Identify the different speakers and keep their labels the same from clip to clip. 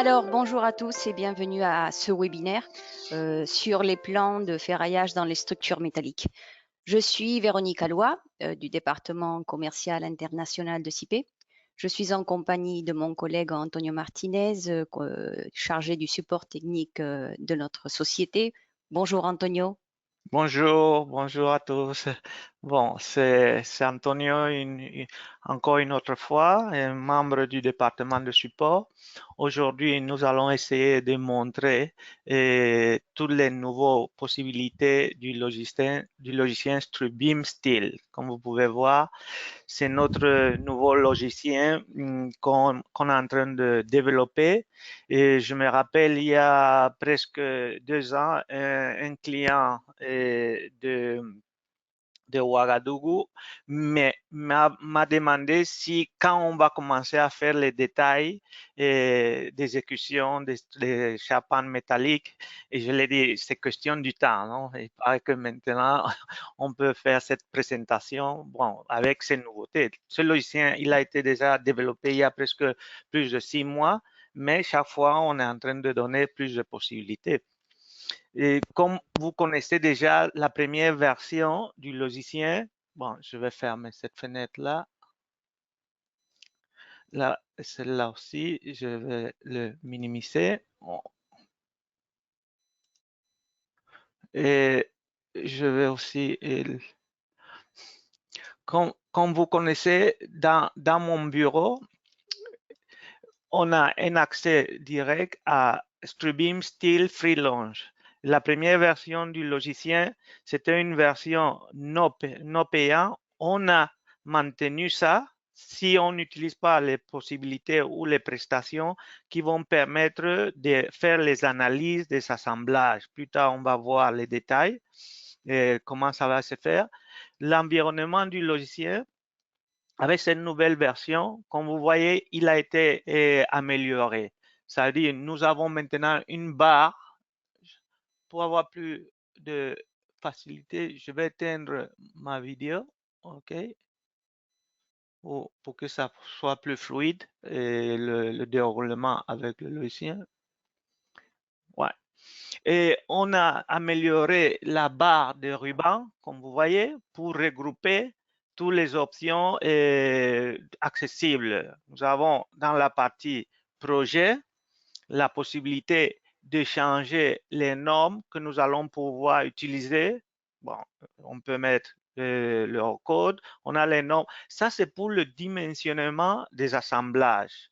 Speaker 1: Alors, bonjour à tous et bienvenue à ce webinaire sur les plans de ferraillage dans les structures métalliques. Je suis Véronique Alloy du département commercial international de CIPE. Je suis en compagnie de mon collègue Antonio Martinez, chargé du support technique de notre société. Bonjour Antonio.
Speaker 2: Bonjour à tous. Bon, c'est Antonio encore une autre fois, un membre du département de support. Aujourd'hui, nous allons essayer de montrer toutes les nouvelles possibilités du logiciel StreamBeam Steel. Comme vous pouvez voir, c'est notre nouveau logiciel qu'on est en train de développer. Et je me rappelle, il y a presque 2 ans, un client de Ouagadougou m'a demandé si quand on va commencer à faire les détails d'exécution des chapans métalliques, et je l'ai dit, c'est question du temps, non? Il paraît que maintenant, on peut faire cette présentation, bon, avec ces nouveautés. Ce logiciel, il a été déjà développé il y a presque plus de 6 mois, mais chaque fois, on est en train de donner plus de possibilités. Et comme vous connaissez déjà la première version du logiciel, bon, je vais fermer cette fenêtre-là. Là, celle-là aussi, je vais le minimiser. Et je vais aussi, comme vous connaissez, dans mon bureau, on a un accès direct à StreamBeam Steel Free Launch. La première version du logiciel, c'était une version non payante. On a maintenu ça si on n'utilise pas les possibilités ou les prestations qui vont permettre de faire les analyses des assemblages. Plus tard, on va voir les détails et comment ça va se faire. L'environnement du logiciel, avec cette nouvelle version, comme vous voyez, il a été amélioré. Ça veut dire nous avons maintenant une barre. Pour avoir plus de facilité, je vais éteindre ma vidéo, OK, pour que ça soit plus fluide et le déroulement avec le logiciel. Ouais. Et on a amélioré la barre de ruban, comme vous voyez, pour regrouper toutes les options accessibles. Nous avons dans la partie projet la possibilité de changer les normes que nous allons pouvoir utiliser. Bon, on peut mettre le code, on a les normes. Ça, c'est pour le dimensionnement des assemblages.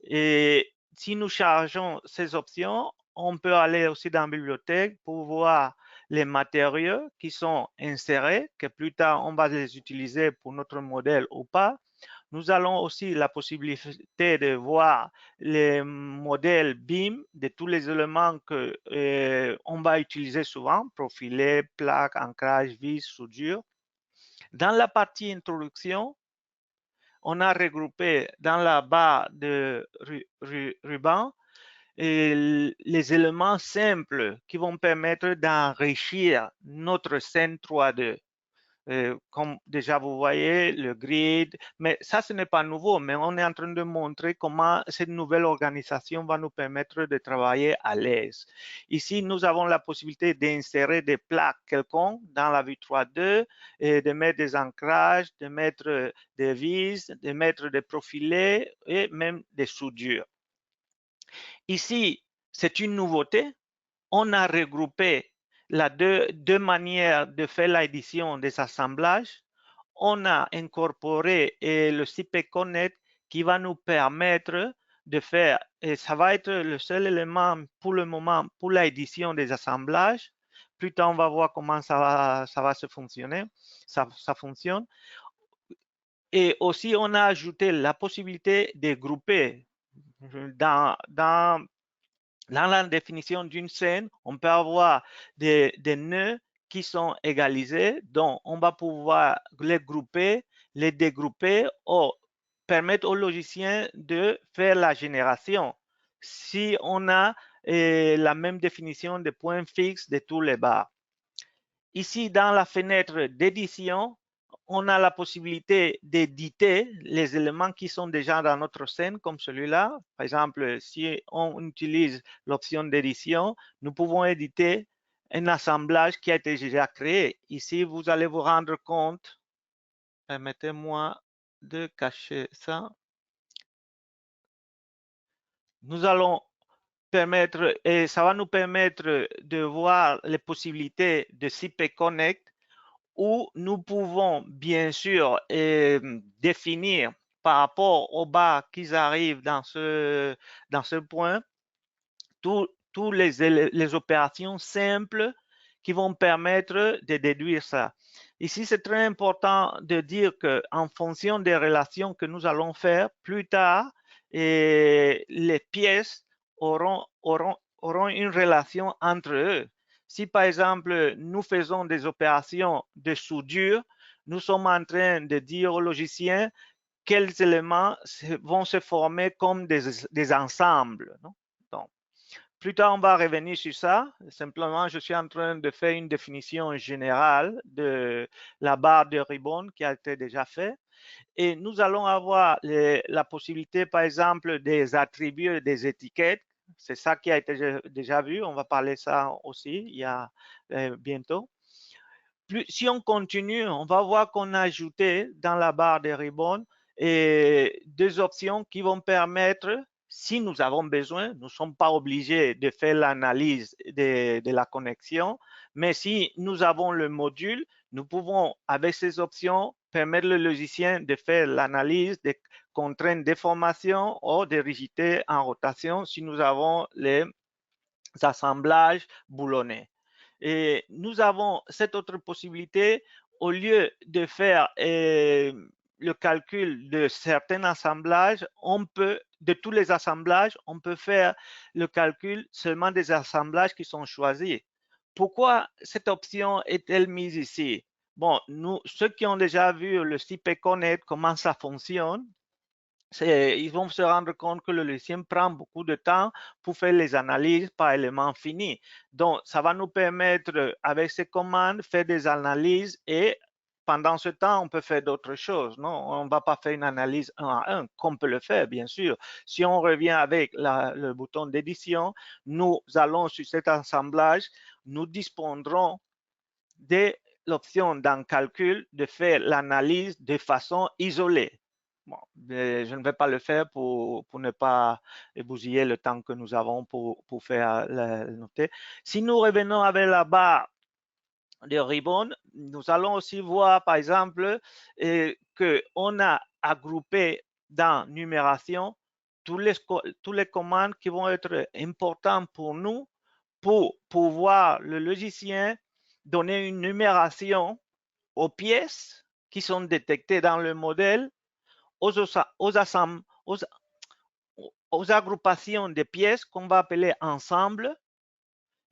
Speaker 2: Et si nous chargeons ces options, on peut aller aussi dans la bibliothèque pour voir les matériaux qui sont insérés, que plus tard on va les utiliser pour notre modèle ou pas. Nous allons aussi la possibilité de voir les modèles BIM de tous les éléments que on va utiliser souvent, profilés, plaques, ancrage, vis, soudure. Dans la partie introduction, on a regroupé dans la barre de ruban les éléments simples qui vont permettre d'enrichir notre scène 3D. Comme déjà vous voyez, le grid, mais ça, ce n'est pas nouveau, mais on est en train de montrer comment cette nouvelle organisation va nous permettre de travailler à l'aise. Ici, nous avons la possibilité d'insérer des plaques quelconques dans la vue 3D, et de mettre des ancrages, de mettre des vis, de mettre des profilés et même des soudures. Ici, c'est une nouveauté. On a regroupé les deux manières de faire l'édition des assemblages. On a incorporé le CP Connect qui va nous permettre de faire, et ça va être le seul élément pour le moment pour l'édition des assemblages. Plus tard, on va voir comment ça va se fonctionner. Ça fonctionne. Et aussi, on a ajouté la possibilité de grouper dans la définition d'une scène, on peut avoir des nœuds qui sont égalisés, donc on va pouvoir les grouper, les dégrouper ou permettre au logiciel de faire la génération si on a la même définition de points fixes de tous les barres. Ici, dans la fenêtre d'édition, on a la possibilité d'éditer les éléments qui sont déjà dans notre scène, comme celui-là. Par exemple, si on utilise l'option d'édition, nous pouvons éditer un assemblage qui a été déjà créé. Ici, vous allez vous rendre compte, permettez-moi de cacher ça. Nous allons permettre, et ça va nous permettre de voir les possibilités de CP Connect, où nous pouvons bien sûr définir par rapport aux barres qui arrivent dans ce point, toutes les opérations simples qui vont permettre de déduire ça. Ici, c'est très important de dire qu'en fonction des relations que nous allons faire plus tard, les pièces auront une relation entre eux. Si par exemple, nous faisons des opérations de soudure, nous sommes en train de dire au logicien quels éléments vont se former comme des ensembles. Non? Donc, plus tard, on va revenir sur ça. Simplement, je suis en train de faire une définition générale de la barre de ribbon qui a été déjà faite. Et nous allons avoir la possibilité, par exemple, des attributs, des étiquettes. C'est ça qui a été déjà vu. On va parler de ça aussi il y a bientôt. Si on continue, on va voir qu'on a ajouté dans la barre de ribbon deux options qui vont permettre, si nous avons besoin, nous ne sommes pas obligés de faire l'analyse de la connexion, mais si nous avons le module, nous pouvons, avec ces options, permettre le logicien de faire l'analyse des contraintes de formation ou de rigidité en rotation si nous avons les assemblages boulonnés. Et nous avons cette autre possibilité, au lieu de faire le calcul de certains assemblages, de tous les assemblages, on peut faire le calcul seulement des assemblages qui sont choisis. Pourquoi cette option est-elle mise ici? Bon, ceux qui ont déjà vu le CP Connect, comment ça fonctionne, ils vont se rendre compte que le logiciel prend beaucoup de temps pour faire les analyses par élément fini. Donc, ça va nous permettre, avec ces commandes, faire des analyses et pendant ce temps, on peut faire d'autres choses. Non, on ne va pas faire une analyse un à un, comme on peut le faire, bien sûr. Si on revient avec le bouton d'édition, nous allons sur cet assemblage, nous disposerons de l'option dans calcul de faire l'analyse de façon isolée. Bon, je ne vais pas le faire pour ne pas bousiller le temps que nous avons pour faire le noter. Si nous revenons avec la barre de ribbon, nous allons aussi voir, par exemple, qu'on a agrupé dans numération tous les commandes qui vont être importantes pour nous pour pouvoir le logicien donner une numération aux pièces qui sont détectées dans le modèle, aux agrupations de pièces qu'on va appeler ensemble.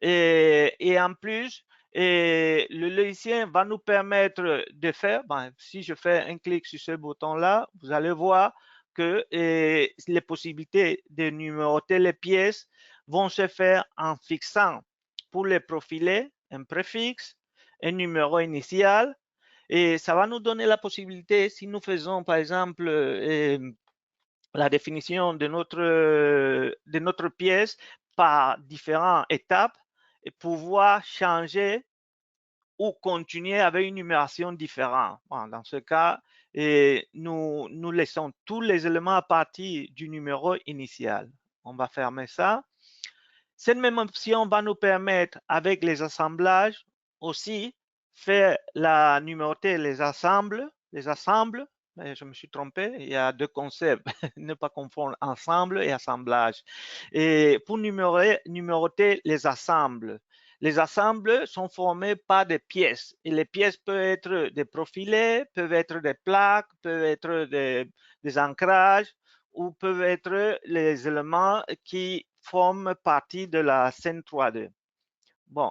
Speaker 2: Et en plus, le logicien va nous permettre de faire, si je fais un clic sur ce bouton-là, vous allez voir que les possibilités de numéroter les pièces vont se faire en fixant pour les profilés un préfixe, un numéro initial, et ça va nous donner la possibilité, si nous faisons par exemple la définition de notre pièce par différentes étapes, et pouvoir changer ou continuer avec une numération différente. Bon, dans ce cas, nous laissons tous les éléments à partir du numéro initial. On va fermer ça. Cette même option va nous permettre, avec les assemblages, aussi faire la numéroter les assembles. Je me suis trompé, il y a deux concepts, ne pas confondre ensemble et assemblage. Et pour numéroter les assembles sont formés par des pièces. Et les pièces peuvent être des profilés, peuvent être des plaques, peuvent être des ancrages ou peuvent être les éléments qui forment partie de la scène 3D. Bon,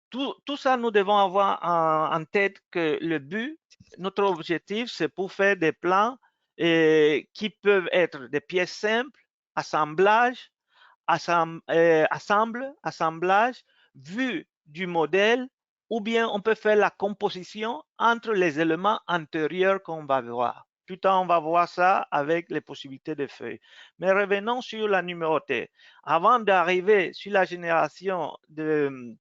Speaker 2: tout ça, nous devons avoir en tête que le but, notre objectif, c'est pour faire des plans qui peuvent être des pièces simples, assemblage, assemblage, vue du modèle ou bien on peut faire la composition entre les éléments antérieurs qu'on va voir. Plus tard, on va voir ça avec les possibilités de feuilles. Mais revenons sur la numérotée. Avant d'arriver sur la génération de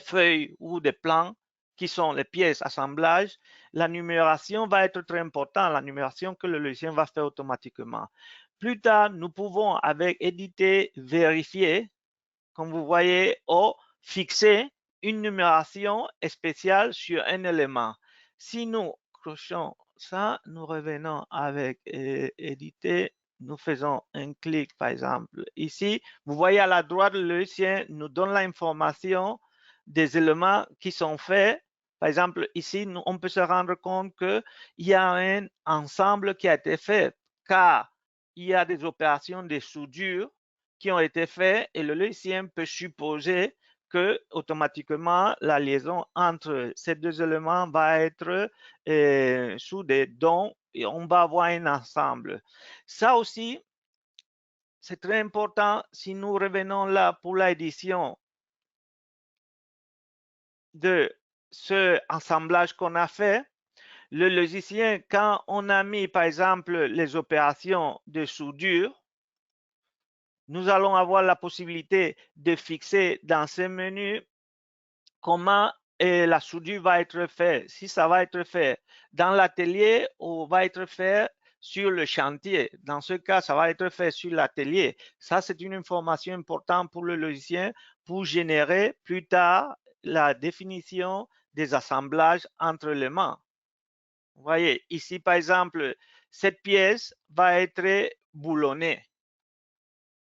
Speaker 2: feuilles ou de plans, qui sont les pièces assemblage, la numération va être très importante, la numération que le logiciel va faire automatiquement. Plus tard, nous pouvons, avec éditer, vérifier, comme vous voyez, ou fixer une numération spéciale sur un élément. Si nous cochons ça, nous revenons avec éditer, nous faisons un clic, par exemple, ici. Vous voyez à la droite, le logiciel nous donne l'information des éléments qui sont faits. Par exemple, ici, on peut se rendre compte qu'il y a un ensemble qui a été fait, car il y a des opérations de soudure qui ont été faites et le logiciel peut supposer que automatiquement la liaison entre ces deux éléments va être soudée, donc on va avoir un ensemble. Ça aussi, c'est très important si nous revenons là pour l'édition de ce assemblage qu'on a fait. Le logiciel, quand on a mis par exemple les opérations de soudure, nous allons avoir la possibilité de fixer dans ce menu comment la soudure va être faite. Si ça va être fait dans l'atelier ou va être fait sur le chantier. Dans ce cas, ça va être fait sur l'atelier. Ça, c'est une information importante pour le logiciel pour générer plus tard la définition des assemblages entre les mains. Vous voyez, ici, par exemple, cette pièce va être boulonnée.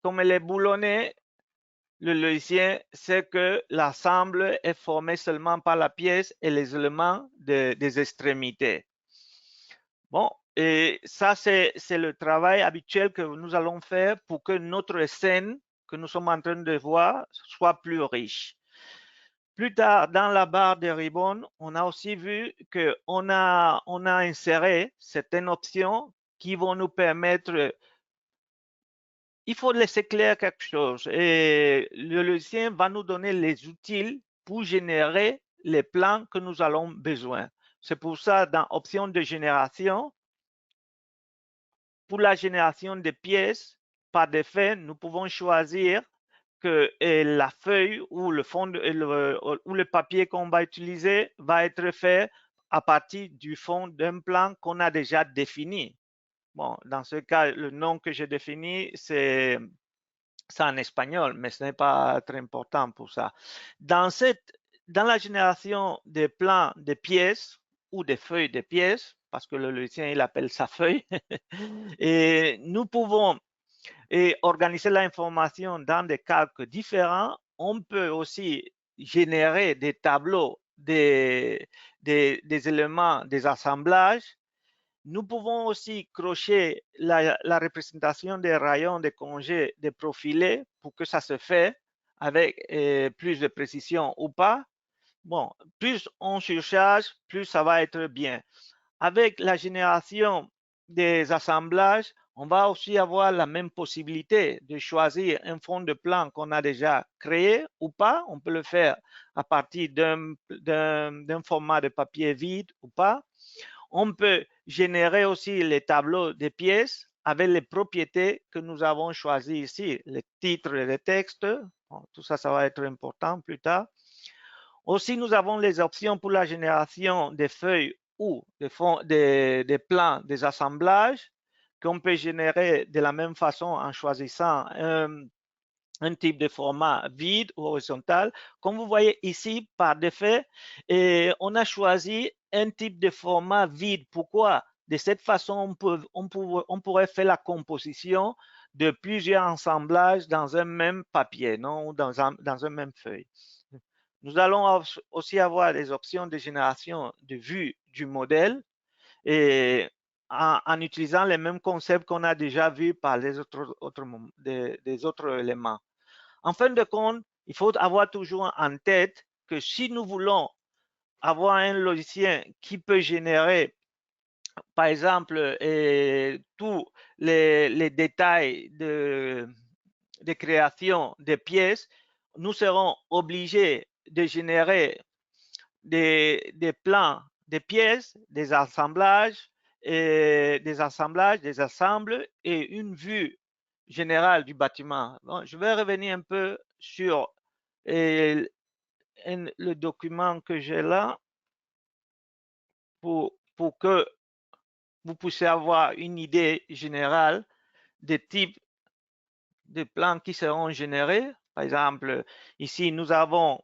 Speaker 2: Comme elle est boulonnée, le logiciel sait que l'ensemble est formé seulement par la pièce et les éléments des extrémités. Bon, et ça, c'est le travail habituel que nous allons faire pour que notre scène que nous sommes en train de voir soit plus riche. Plus tard, dans la barre de ribbon, on a aussi vu qu'on a inséré certaines options qui vont nous permettre. Il faut laisser clair quelque chose et le logiciel va nous donner les outils pour générer les plans que nous allons besoin. C'est pour ça, dans option de génération, pour la génération de pièces, par défaut, nous pouvons choisir que la feuille ou le fond ou le papier qu'on va utiliser va être fait à partir du fond d'un plan qu'on a déjà défini. Bon, dans ce cas, le nom que j'ai défini, c'est en espagnol, mais ce n'est pas très important pour ça. Dans la génération des plans de pièces ou des feuilles de pièces, parce que le logiciel il appelle ça feuille, et nous pouvons organiser l'information dans des calques différents. On peut aussi générer des tableaux des éléments, des assemblages. Nous pouvons aussi crocher la représentation des rayons de congé des profilés pour que ça se fait avec plus de précision ou pas. Bon, plus on surcharge, plus ça va être bien. Avec la génération des assemblages, on va aussi avoir la même possibilité de choisir un fond de plan qu'on a déjà créé ou pas. On peut le faire à partir d'un format de papier vide ou pas. On peut générer aussi les tableaux de pièces avec les propriétés que nous avons choisies ici, les titres et les textes. Bon, tout ça, ça va être important plus tard. Aussi, nous avons les options pour la génération des feuilles ou des plans, des assemblages qu'on peut générer de la même façon en choisissant un type de format vide ou horizontal. Comme vous voyez ici, par défaut, on a choisi un type de format vide. Pourquoi? De cette façon, on pourrait faire la composition de plusieurs assemblages dans un même papier, non? Dans un même feuille. Nous allons aussi avoir des options de génération de vue du modèle et en utilisant les mêmes concepts qu'on a déjà vus par les autres éléments. En fin de compte, il faut avoir toujours en tête que si nous voulons avoir un logiciel qui peut générer, par exemple, tous les détails de création des pièces, nous serons obligés de générer des plans, des pièces, des assemblages, des assembles et une vue générale du bâtiment. Bon, je vais revenir un peu sur le document que j'ai là pour que vous puissiez avoir une idée générale des types de plans qui seront générés. Par exemple, ici, nous avons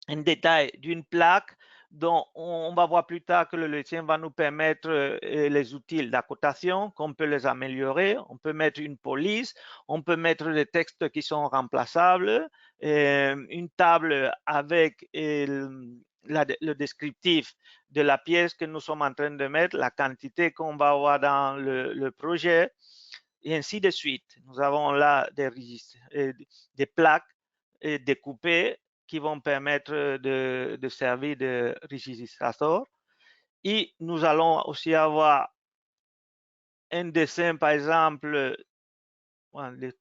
Speaker 2: un détail d'une plaque dont on va voir plus tard que le logiciel va nous permettre les outils d'accotation, qu'on peut les améliorer. On peut mettre une police, on peut mettre des textes qui sont remplaçables, une table avec le descriptif de la pièce que nous sommes en train de mettre, la quantité qu'on va avoir dans le projet, et ainsi de suite. Nous avons là des plaques découpées qui vont permettre de servir de registrateur. Et nous allons aussi avoir un dessin, par exemple,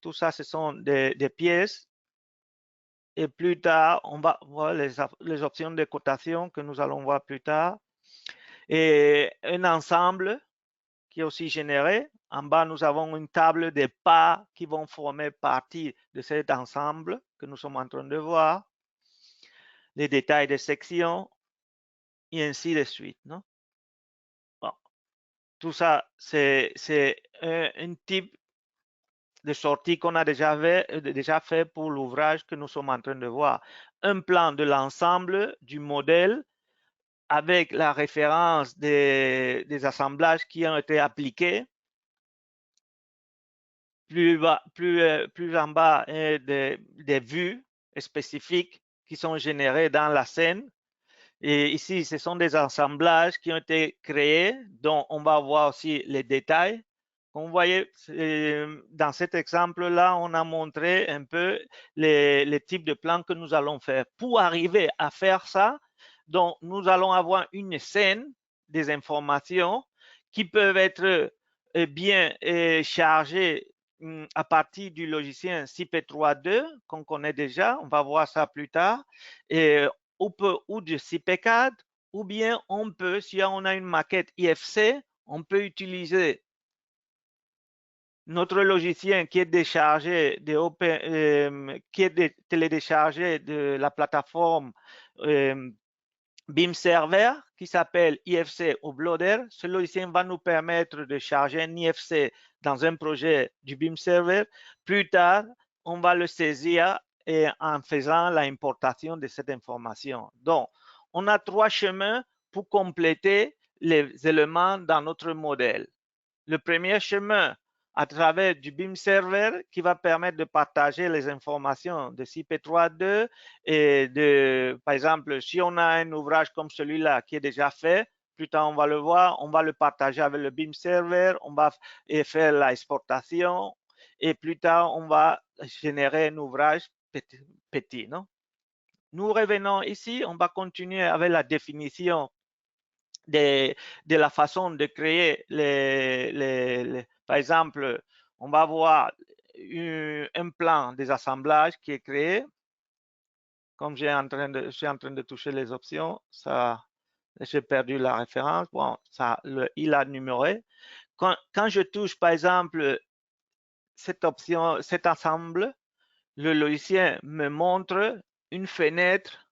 Speaker 2: tout ça, ce sont des pièces. Et plus tard, on va voir les options de cotation que nous allons voir plus tard. Et un ensemble qui est aussi généré. En bas, nous avons une table de pas qui vont former partie de cet ensemble que nous sommes en train de voir. Les détails des sections, et ainsi de suite. Non? Bon. Tout ça, c'est un type de sortie qu'on a déjà fait pour l'ouvrage que nous sommes en train de voir. Un plan de l'ensemble du modèle avec la référence des assemblages qui ont été appliqués. Plus en bas, des vues spécifiques qui sont générées dans la scène. Et ici, ce sont des assemblages qui ont été créés, dont on va voir aussi les détails. Comme vous voyez, dans cet exemple-là, on a montré un peu les types de plans que nous allons faire. Pour arriver à faire ça, donc nous allons avoir une scène des informations qui peuvent être bien chargées à partir du logiciel CP3.2 qu'on connaît déjà. On va voir ça plus tard. Et ou de CP4, ou bien on peut, si on a une maquette IFC, on peut utiliser notre logiciel qui est déchargé qui est téléchargé de la plateforme BIM Server qui s'appelle IFC Uploader. Ce logiciel va nous permettre de charger un IFC dans un projet du BIM Server. Plus tard, on va le saisir et en faisant l'importation de cette information. Donc, on a 3 chemins pour compléter les éléments dans notre modèle. Le premier chemin, à travers du BIM Server qui va permettre de partager les informations de CP3.2 et par exemple, si on a un ouvrage comme celui-là qui est déjà fait, plus tard on va le voir, on va le partager avec le BIM Server, on va faire l'exportation et plus tard on va générer un ouvrage petit, non? Nous revenons ici, on va continuer avec la définition de la façon de créer par exemple, on va voir un plan des assemblages qui est créé. Comme je suis en train de toucher les options, ça, j'ai perdu la référence. Bon, ça, il a numéré. Quand je touche, par exemple, cette option, cet ensemble, le logiciel me montre une fenêtre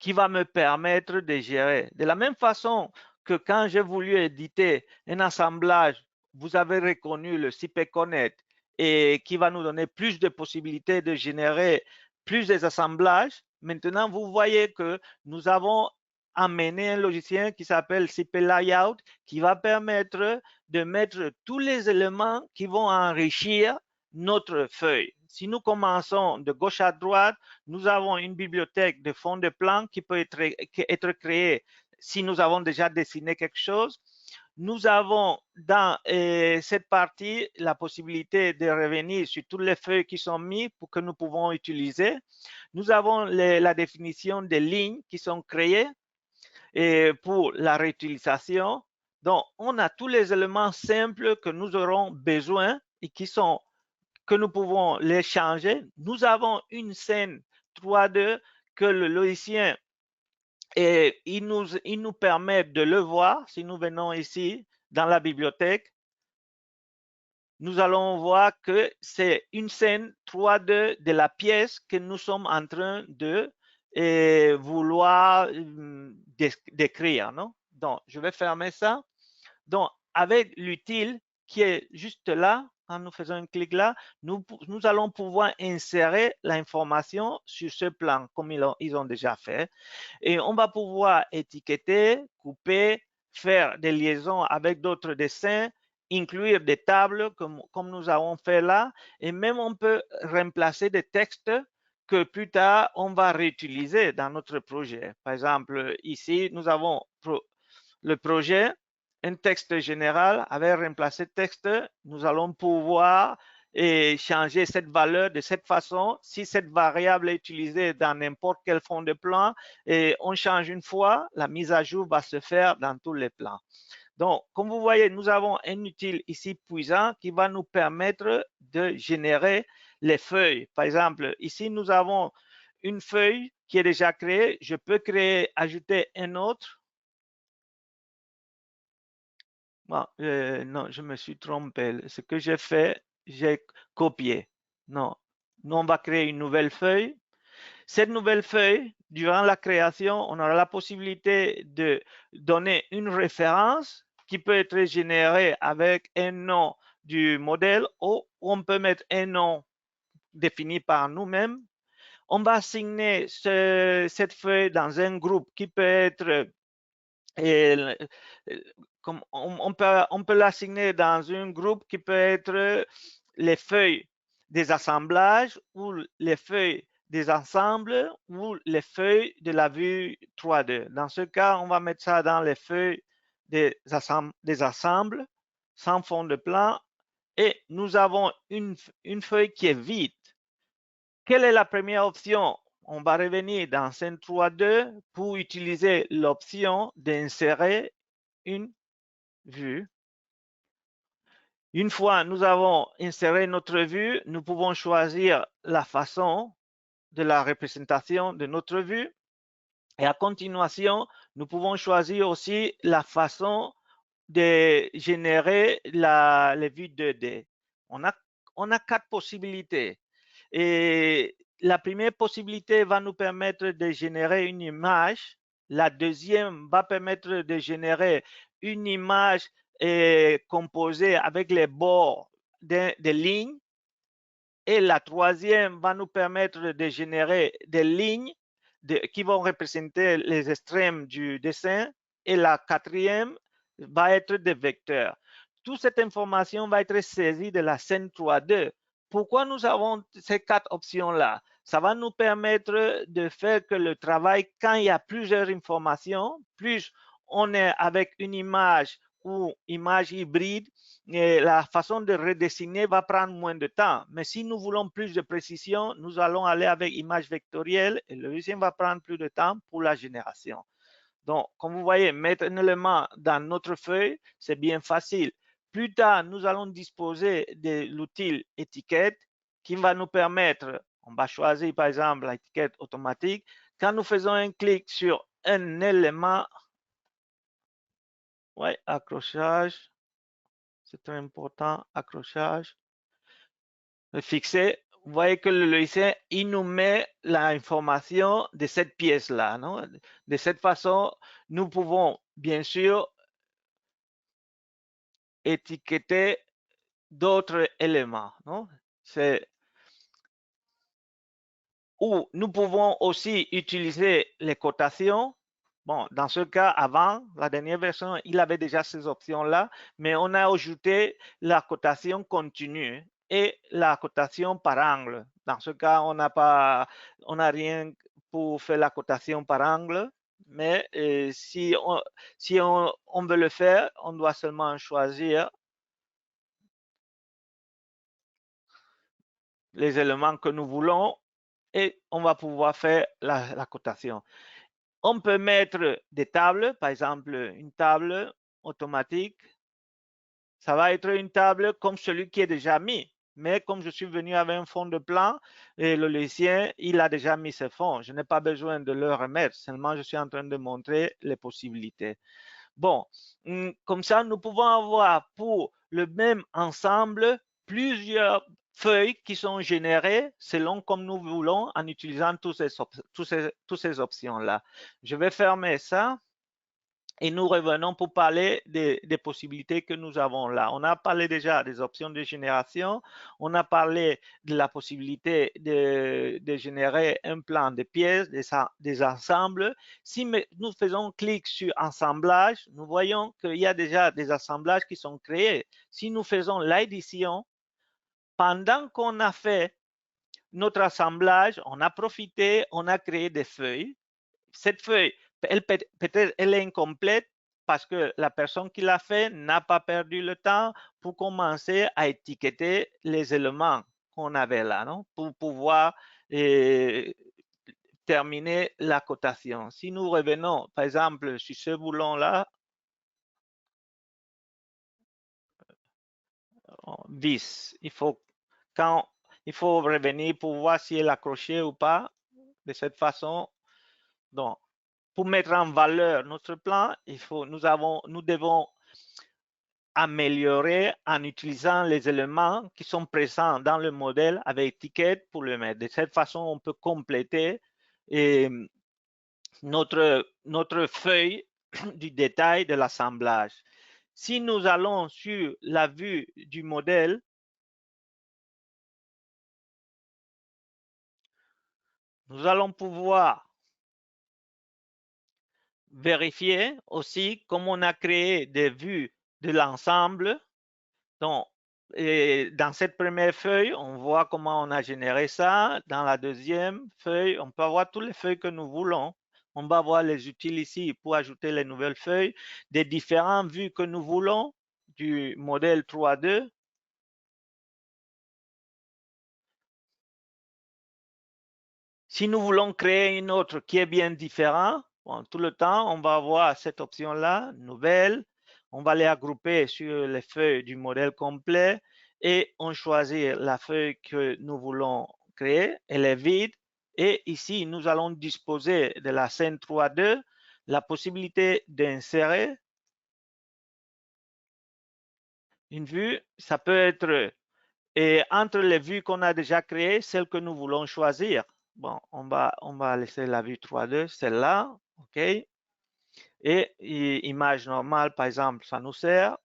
Speaker 2: qui va me permettre de gérer. De la même façon que quand j'ai voulu éditer un assemblage, vous avez reconnu le CP Connect et qui va nous donner plus de possibilités de générer plus d'assemblages. Maintenant, vous voyez que nous avons amené un logiciel qui s'appelle CP Layout qui va permettre de mettre tous les éléments qui vont enrichir notre feuille. Si nous commençons de gauche à droite, nous avons une bibliothèque de fonds de plan qui peut être créée si nous avons déjà dessiné quelque chose. Nous avons dans cette partie la possibilité de revenir sur toutes les feuilles qui sont mises pour que nous pouvons utiliser. Nous avons la définition des lignes qui sont créées pour la réutilisation. Donc, on a tous les éléments simples que nous aurons besoin et que nous pouvons les changer. Nous avons une scène 3D que le logicien, et il nous permet de le voir. Si nous venons ici dans la bibliothèque, nous allons voir que c'est une scène 3D de la pièce que nous sommes en train de vouloir décrire. Non? Donc, je vais fermer ça. Donc, avec l'utile qui est juste là, en nous faisant un clic là, nous allons pouvoir insérer l'information sur ce plan, comme ils ont déjà fait. Et on va pouvoir étiqueter, couper, faire des liaisons avec d'autres dessins, inclure des tables comme nous avons fait là, et même on peut remplacer des textes que plus tard on va réutiliser dans notre projet. Par exemple, ici, nous avons le projet, un texte général. Avec remplacer texte, nous allons pouvoir changer cette valeur de cette façon. Si cette variable est utilisée dans n'importe quel fond de plan et on change une fois, la mise à jour va se faire dans tous les plans. Donc, comme vous voyez, nous avons un utile ici puissant qui va nous permettre de générer les feuilles. Par exemple, ici, nous avons une feuille qui est déjà créée. Je peux créer, ajouter un autre. Bon, non, je me suis trompé. Ce que j'ai fait, j'ai copié. Non, nous, on va créer une nouvelle feuille. Cette nouvelle feuille, durant la création, on aura la possibilité de donner une référence qui peut être générée avec un nom du modèle ou on peut mettre un nom défini par nous-mêmes. On va assigner cette feuille dans un groupe qui peut être comme on peut l'assigner dans un groupe qui peut être les feuilles des assemblages ou les feuilles des ensembles ou les feuilles de la vue 3D. Dans ce cas, on va mettre ça dans les feuilles des assembles sans fond de plan et nous avons une feuille qui est vide. Quelle est la première option? On va revenir dans Scène 3.2 pour utiliser l'option d'insérer une vue. Une fois nous avons inséré notre vue, nous pouvons choisir la façon de la représentation de notre vue. Et à continuation, nous pouvons choisir aussi la façon de générer les vues 2D. On a 4 possibilités. Et la première possibilité va nous permettre de générer une image. La deuxième va permettre de générer une image composée avec les bords des lignes. Et la troisième va nous permettre de générer des lignes qui vont représenter les extrêmes du dessin. Et la quatrième va être des vecteurs. Toute cette information va être saisie de la scène 3D. Pourquoi nous avons ces 4 options-là? Ça va nous permettre de faire que le travail, quand il y a plusieurs informations, plus on est avec une image ou image hybride, et la façon de redessiner va prendre moins de temps. Mais si nous voulons plus de précision, nous allons aller avec image vectorielle et le logiciel va prendre plus de temps pour la génération. Donc, comme vous voyez, mettre un élément dans notre feuille, c'est bien facile. Plus tard, nous allons disposer de l'outil étiquette qui va nous permettre, on va choisir par exemple l'étiquette automatique. Quand nous faisons un clic sur un élément, ouais, accrochage, c'est très important, accrochage, fixé. Vous voyez que le logiciel, il nous met l'information de cette pièce-là. De cette façon, nous pouvons bien sûr étiqueter d'autres éléments. Ou nous pouvons aussi utiliser les cotations. Bon, dans ce cas, avant, la dernière version, il avait déjà ces options-là, mais on a ajouté la cotation continue et la cotation par angle. Dans ce cas, on n'a rien pour faire la cotation par angle, mais si on veut le faire, on doit seulement choisir les éléments que nous voulons et on va pouvoir faire la cotation. On peut mettre des tables, par exemple une table automatique. Ça va être une table comme celui qui est déjà mis. Mais comme je suis venu avec un fond de plan, et le logiciel, il a déjà mis ce fond. Je n'ai pas besoin de le remettre, seulement je suis en train de montrer les possibilités. Bon, comme ça, nous pouvons avoir pour le même ensemble plusieurs feuilles qui sont générées selon comme nous voulons en utilisant toutes ces options-là. Je vais fermer ça. Et nous revenons pour parler des possibilités que nous avons là. On a parlé déjà des options de génération. On a parlé de la possibilité de générer un plan de pièces, des ensembles. Si nous faisons clic sur assemblage, nous voyons qu'il y a déjà des assemblages qui sont créés. Si nous faisons l'édition, pendant qu'on a fait notre assemblage, on a profité, on a créé des feuilles. Cette feuille, peut-être elle est incomplète parce que la personne qui l'a fait n'a pas perdu le temps pour commencer à étiqueter les éléments qu'on avait là, non? Pour pouvoir terminer la cotation. Si nous revenons, par exemple, sur ce boulon-là, vis, il faut revenir pour voir si elle est accrochée ou pas. De cette façon, donc, pour mettre en valeur notre plan, nous devons améliorer en utilisant les éléments qui sont présents dans le modèle avec étiquette pour le mettre. De cette façon, on peut compléter notre feuille du détail de l'assemblage. Si nous allons sur la vue du modèle, nous allons pouvoir vérifier aussi comme on a créé des vues de l'ensemble. Donc, dans cette première feuille, on voit comment on a généré ça. Dans la deuxième feuille, on peut avoir toutes les feuilles que nous voulons. On va voir les utiles ici pour ajouter les nouvelles feuilles, des différentes vues que nous voulons du modèle 3.2. Si nous voulons créer une autre qui est bien différente, bon, tout le temps, on va avoir cette option-là, nouvelle. On va les regrouper sur les feuilles du modèle complet et on choisit la feuille que nous voulons créer. Elle est vide. Et ici, nous allons disposer de la scène 3.2, la possibilité d'insérer une vue. Ça peut être entre les vues qu'on a déjà créées, celles que nous voulons choisir. Bon, on va laisser la vue 3.2, celle-là, OK? Et image normale, par exemple, ça nous sert.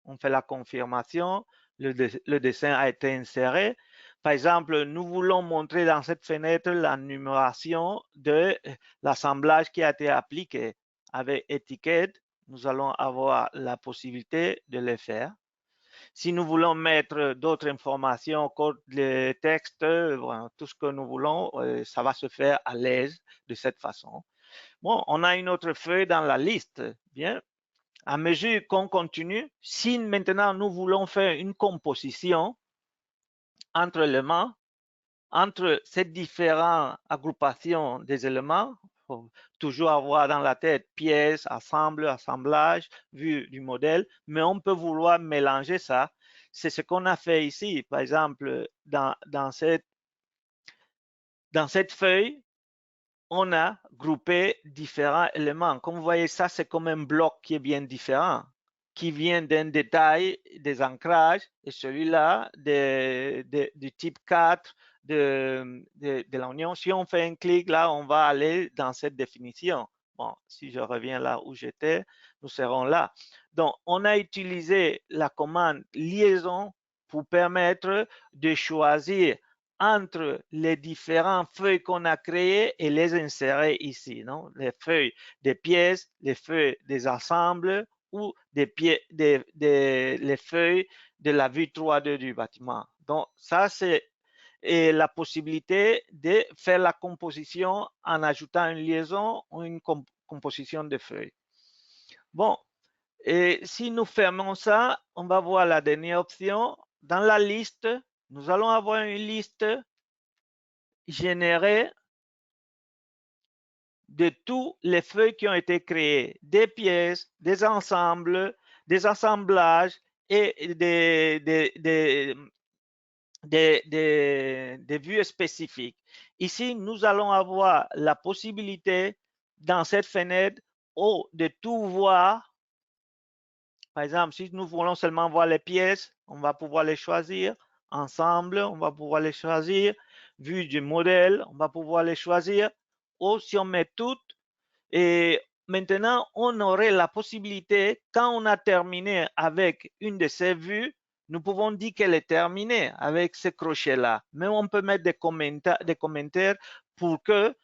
Speaker 2: On fait la confirmation. Le dessin a été inséré. Par exemple, nous voulons montrer dans cette fenêtre la numération de l'assemblage qui a été appliqué avec étiquette. Nous allons avoir la possibilité de le faire. Si nous voulons mettre d'autres informations, code de texte, tout ce que nous voulons, ça va se faire à l'aise de cette façon. Bon, on a une autre feuille dans la liste. Bien. À mesure qu'on continue, si maintenant nous voulons faire une composition entre éléments, entre ces différentes agrupations des éléments, il faut toujours avoir dans la tête pièces, assemblage, vue du modèle, mais on peut vouloir mélanger ça. C'est ce qu'on a fait ici. Par exemple, dans cette feuille, on a groupé différents éléments. Comme vous voyez, ça, c'est comme un bloc qui est bien différent, qui vient d'un détail des ancrages, et celui-là du type 4 de l'oignon. Si on fait un clic là, on va aller dans cette définition. Bon, si je reviens là où j'étais, nous serons là. Donc, on a utilisé la commande liaison pour permettre de choisir entre les différentes feuilles qu'on a créées et les insérer ici, non? Les feuilles des pièces, les feuilles des ensembles ou les feuilles de la vue 3D du bâtiment. Donc, ça, c'est la possibilité de faire la composition en ajoutant une liaison ou une composition de feuilles. Bon, et si nous fermons ça, on va voir la dernière option. Dans la liste, nous allons avoir une liste générée de tous les feuilles qui ont été créées, des pièces, des ensembles, des assemblages et des vues spécifiques. Ici, nous allons avoir la possibilité dans cette fenêtre de tout voir. Par exemple, si nous voulons seulement voir les pièces, on va pouvoir les choisir. Ensemble, on va pouvoir les choisir. Vue du modèle, on va pouvoir les choisir. Ou si on met toutes, et maintenant, on aurait la possibilité, quand on a terminé avec une de ces vues, nous pouvons dire qu'elle est terminée avec ce crochet-là. Mais on peut mettre des commentaires pour que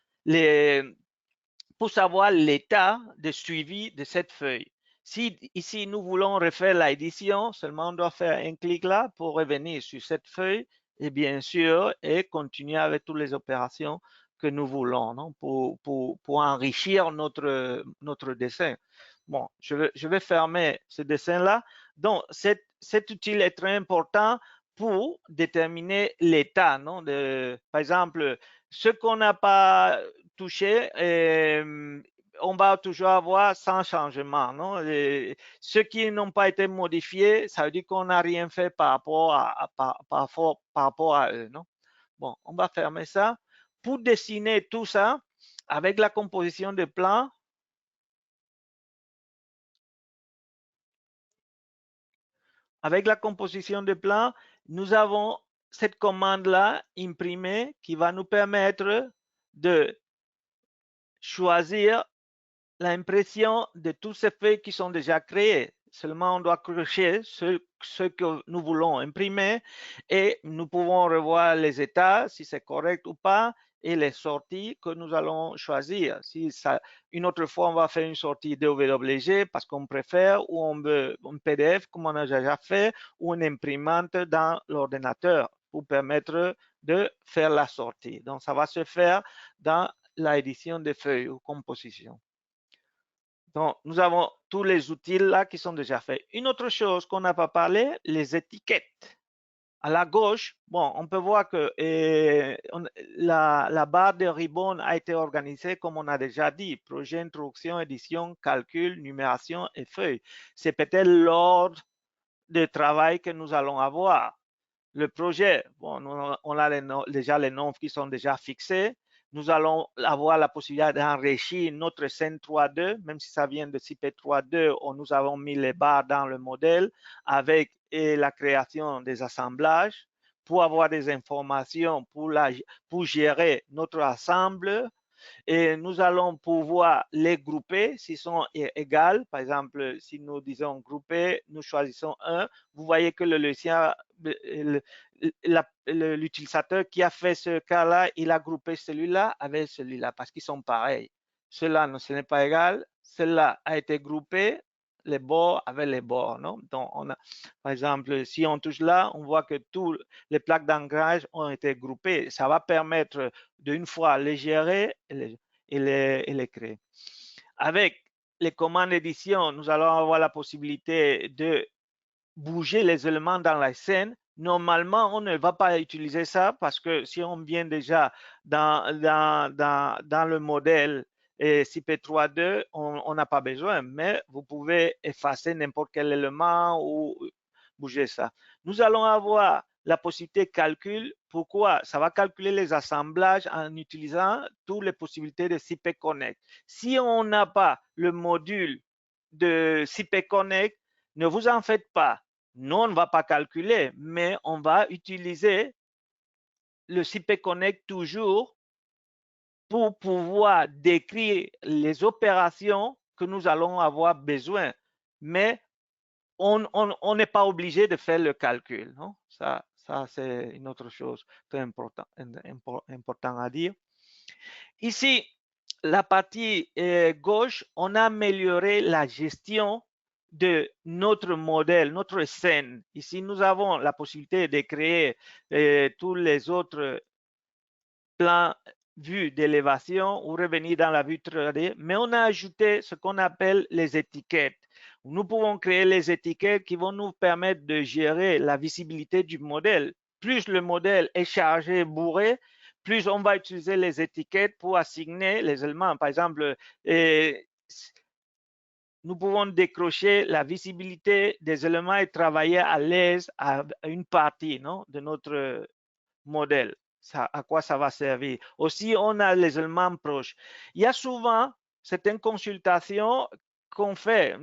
Speaker 2: pour savoir l'état de suivi de cette feuille. Si ici nous voulons refaire l'édition, seulement on doit faire un clic là pour revenir sur cette feuille et bien sûr et continuer avec toutes les opérations que nous voulons, non, pour enrichir notre dessin. Bon, je vais fermer ce dessin-là. Donc, cet outil est très important pour déterminer l'état, non, par exemple, ce qu'on n'a pas touché, on va toujours avoir sans changement, non? Ceux qui n'ont pas été modifiés, ça veut dire qu'on n'a rien fait par rapport à eux, non? Bon, on va fermer ça. Pour dessiner tout ça, avec la composition de plan, nous avons cette commande-là imprimée qui va nous permettre de choisir l'impression de tous ces feuilles qui sont déjà créées. Seulement, on doit cocher ce que nous voulons imprimer et nous pouvons revoir les états, si c'est correct ou pas, et les sorties que nous allons choisir. Si ça, une autre fois, on va faire une sortie DOWG parce qu'on préfère, ou on veut un PDF comme on a déjà fait, ou une imprimante dans l'ordinateur pour permettre de faire la sortie. Donc, ça va se faire dans l'édition des feuilles ou composition. Donc, nous avons tous les outils là qui sont déjà faits. Une autre chose qu'on n'a pas parlé, les étiquettes. À la gauche, bon, on peut voir que la barre de ribbon a été organisée comme on a déjà dit. Projet, introduction, édition, calcul, numération et feuille. C'est peut-être l'ordre de travail que nous allons avoir. Le projet, bon, on a déjà les noms qui sont déjà fixés. Nous allons avoir la possibilité d'enrichir notre scène 3.2, même si ça vient de CP 3.2, où nous avons mis les barres dans le modèle avec la création des assemblages pour avoir des informations pour gérer notre ensemble. Et nous allons pouvoir les grouper s'ils sont égaux. Par exemple, si nous disons grouper, nous choisissons un. Vous voyez que le logiciel, l'utilisateur qui a fait ce cas-là, il a groupé celui-là avec celui-là parce qu'ils sont pareils. Cela, ce n'est pas égal. Cela a été groupé les bords avec les bords, non? Donc, par exemple, si on touche là, on voit que toutes les plaques d'ancrage ont été groupées. Ça va permettre d'une fois les gérer et les créer. Avec les commandes d'édition, nous allons avoir la possibilité de bouger les éléments dans la scène. Normalement, on ne va pas utiliser ça parce que si on vient déjà dans le modèle CP3.2, on n'a pas besoin, mais vous pouvez effacer n'importe quel élément ou bouger ça. Nous allons avoir la possibilité de calcul. Pourquoi? Ça va calculer les assemblages en utilisant toutes les possibilités de CP Connect. Si on n'a pas le module de CP Connect, ne vous en faites pas. Nous, on ne va pas calculer, mais on va utiliser le CP Connect toujours pour pouvoir décrire les opérations que nous allons avoir besoin. Mais on n'est pas obligé de faire le calcul. Non? Ça c'est une autre chose très important à dire. Ici, la partie gauche, on a amélioré la gestion de notre modèle, notre scène. Ici, nous avons la possibilité de créer tous les autres plans vue d'élévation ou revenir dans la vue 3D, mais on a ajouté ce qu'on appelle les étiquettes. Nous pouvons créer les étiquettes qui vont nous permettre de gérer la visibilité du modèle. Plus le modèle est chargé, bourré, plus on va utiliser les étiquettes pour assigner les éléments. Par exemple, nous pouvons décrocher la visibilité des éléments et travailler à l'aise à une partie, non, de notre modèle. Ça, à quoi ça va servir? Aussi, on a les éléments proches. Il y a souvent certaines consultations qu'on fait.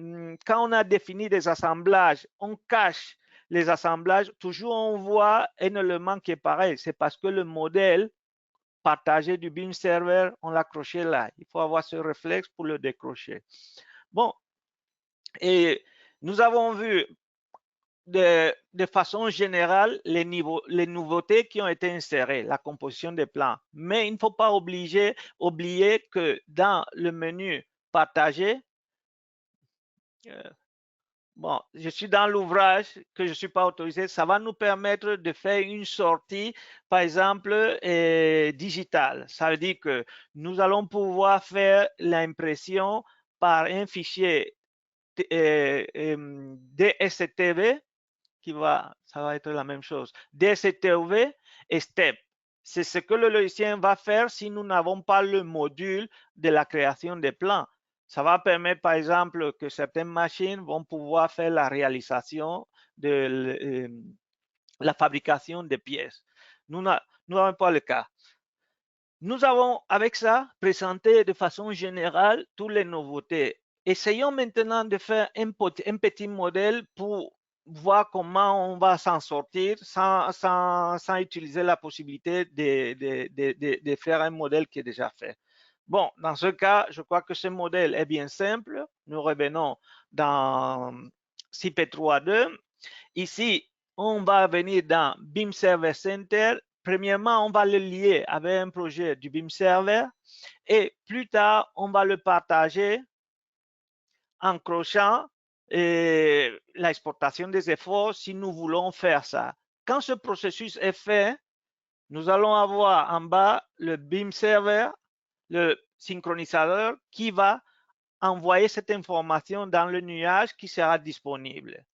Speaker 2: Quand on a défini des assemblages, on cache les assemblages. Toujours, on voit un élément qui est pareil. C'est parce que le modèle partagé du BIM server, on l'a accroché là. Il faut avoir ce réflexe pour le décrocher. Bon, et nous avons vu de façon générale les nouveautés qui ont été insérées, la composition des plans. Mais il ne faut pas oublier que dans le menu partagé, bon, je suis dans l'ouvrage que je ne suis pas autorisé, ça va nous permettre de faire une sortie, par exemple, digitale. Ça veut dire que nous allons pouvoir faire l'impression par un fichier DSTV ça va être la même chose. DSTV et STEP. C'est ce que le logiciel va faire si nous n'avons pas le module de la création des plans. Ça va permettre, par exemple, que certaines machines vont pouvoir faire la réalisation de la fabrication des pièces. Nous n'avons pas le cas. Nous avons, avec ça, présenté de façon générale toutes les nouveautés. Essayons maintenant de faire un petit modèle pour voir comment on va s'en sortir sans utiliser la possibilité de faire un modèle qui est déjà fait. Bon, dans ce cas, je crois que ce modèle est bien simple. Nous revenons dans CP3.2. Ici, on va venir dans BIM Server Center. Premièrement, on va le lier avec un projet du BIM Server et plus tard, on va le partager en crochant l'exportation des efforts si nous voulons faire ça. Quand ce processus est fait, nous allons avoir en bas le BIM Server, le synchronisateur qui va envoyer cette information dans le nuage qui sera disponible.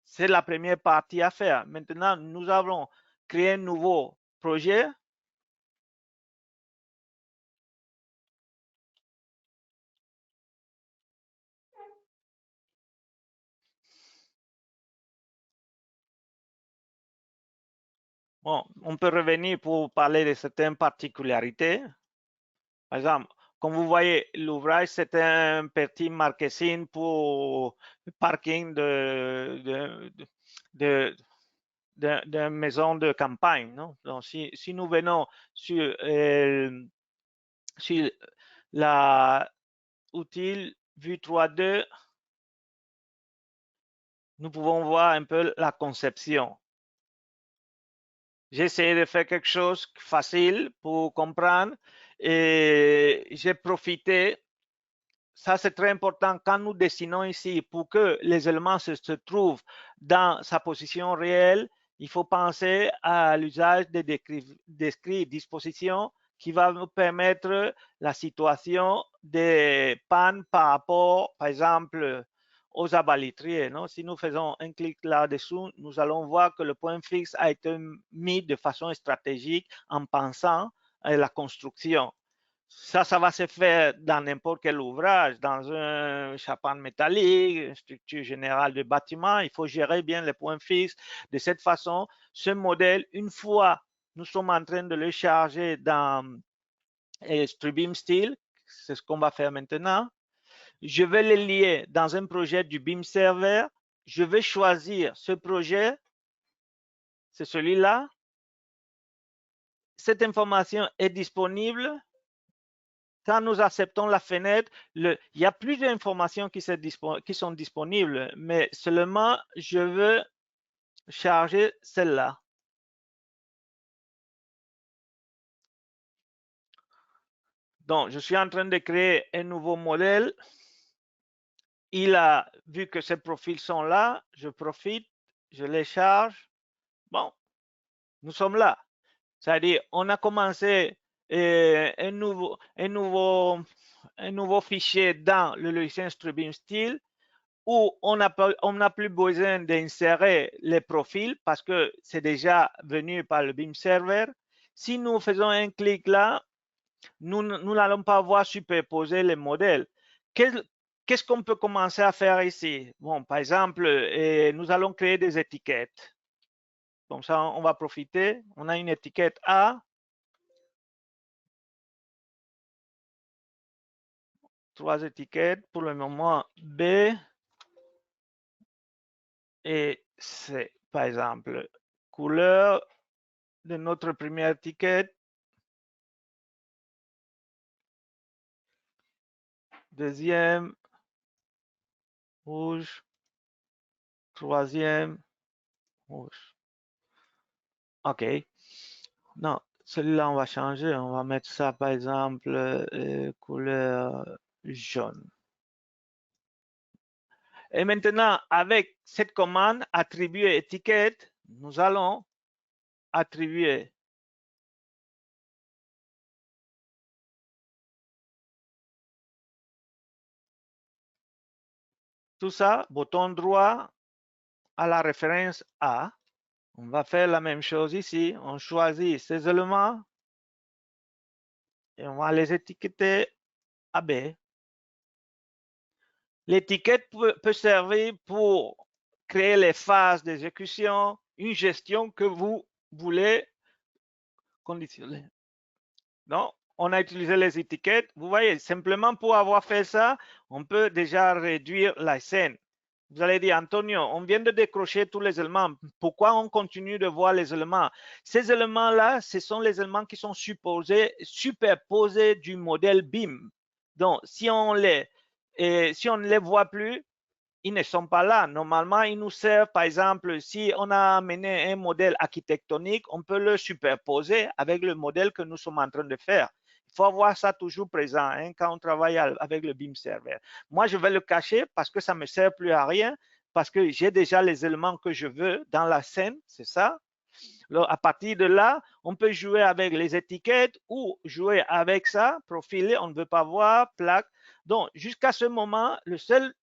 Speaker 2: C'est la première partie à faire. Maintenant, nous allons créer un nouveau projet. Bon, on peut revenir pour parler de certaines particularités. Par exemple, comme vous voyez, l'ouvrage, c'est un petit marketing pour le parking d'une maison de campagne. Non? Donc, si nous venons sur la outil vue 3.2, nous pouvons voir un peu la conception. J'ai essayé de faire quelque chose de facile pour comprendre et j'ai profité. Ça, c'est très important quand nous dessinons ici pour que les éléments se trouvent dans sa position réelle. Il faut penser à l'usage des descrits dispositions qui va nous permettre la situation des pannes par rapport, par exemple, aux abalitriers. Non? Si nous faisons un clic là-dessous, nous allons voir que le point fixe a été mis de façon stratégique en pensant à la construction. Ça va se faire dans n'importe quel ouvrage, dans un chapin métallique, une structure générale de bâtiment. Il faut gérer bien les points fixes. De cette façon, ce modèle, une fois nous sommes en train de le charger dans StreamBIM Steel, c'est ce qu'on va faire maintenant. Je vais le lier dans un projet du BIM Server. Je vais choisir ce projet. C'est celui-là. Cette information est disponible. Quand nous acceptons la fenêtre, il y a plus d'informations qui sont disponibles, mais seulement je veux charger celle-là. Donc, je suis en train de créer un nouveau modèle. Il a vu que ces profils sont là. Je profite, je les charge. Bon, nous sommes là. C'est-à-dire, on a commencé un nouveau fichier dans le logiciel StreamBIM Steel où on n'a plus besoin d'insérer les profils parce que c'est déjà venu par le BIM Server. Si nous faisons un clic là, nous n'allons pas voir superposer les modèles. qu'est-ce qu'on peut commencer à faire ici? Bon, par exemple, nous allons créer des étiquettes. Comme ça, on va profiter. On a une étiquette A. 3 étiquettes. Pour le moment, B et C. Par exemple, couleur de notre première étiquette. Deuxième, rouge. Troisième, rouge. OK. Non, celui-là, on va changer. On va mettre ça, par exemple, couleur jaune. Et maintenant, avec cette commande attribuer étiquette, nous allons attribuer tout ça, bouton droit à la référence A. On va faire la même chose ici. On choisit ces éléments et on va les étiqueter à B. L'étiquette peut servir pour créer les phases d'exécution, une gestion que vous voulez conditionner. Non, on a utilisé les étiquettes. Vous voyez, simplement pour avoir fait ça, on peut déjà réduire la scène. Vous allez dire, Antonio, on vient de décrocher tous les éléments. Pourquoi on continue de voir les éléments? Ces éléments-là, ce sont les éléments qui sont supposés superposés du modèle BIM. Donc, si on ne les voit plus, ils ne sont pas là. Normalement, ils nous servent, par exemple, si on a amené un modèle architectonique, on peut le superposer avec le modèle que nous sommes en train de faire. Il faut avoir ça toujours présent hein, quand on travaille avec le BIM Server. Moi, je vais le cacher parce que ça ne me sert plus à rien, parce que j'ai déjà les éléments que je veux dans la scène, c'est ça. Alors, à partir de là, on peut jouer avec les étiquettes ou jouer avec ça, profiler, on ne veut pas voir, plaque. Donc, jusqu'à ce moment, le seul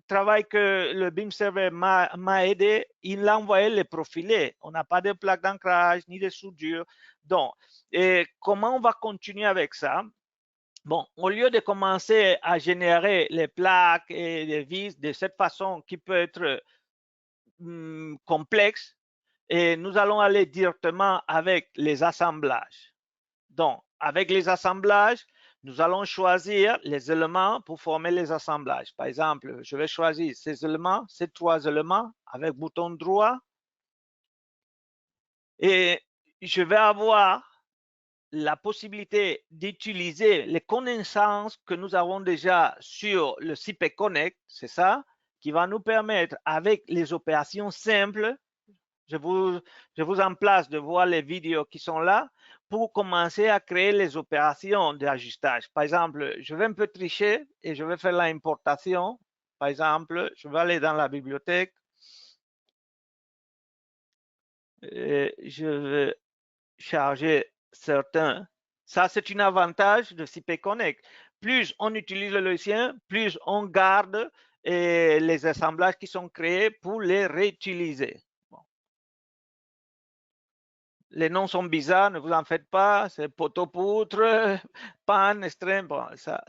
Speaker 2: travail que le BIM Server m'a aidé, il a envoyé les profilés. On n'a pas de plaque d'ancrage ni de soudure. Donc, et comment on va continuer avec ça? Bon, au lieu de commencer à générer les plaques et les vis de cette façon qui peut être complexe, et nous allons aller directement avec les assemblages. Donc, avec les assemblages, nous allons choisir les éléments pour former les assemblages. Par exemple, je vais choisir ces éléments, ces 3 éléments avec bouton droit. Et je vais avoir la possibilité d'utiliser les connaissances que nous avons déjà sur le CP Connect, c'est ça, qui va nous permettre avec les opérations simples, je vous en place de voir les vidéos qui sont là pour commencer à créer les opérations d'ajustage. Par exemple, je vais un peu tricher et je vais faire l'importation. Par exemple, je vais aller dans la bibliothèque. Et je vais charger certains. Ça, c'est un avantage de CP Connect. Plus on utilise le logiciel, plus on garde les assemblages qui sont créés pour les réutiliser. Les noms sont bizarres, ne vous en faites pas. C'est poteau-poutre, panne, extrême. Bon, ça.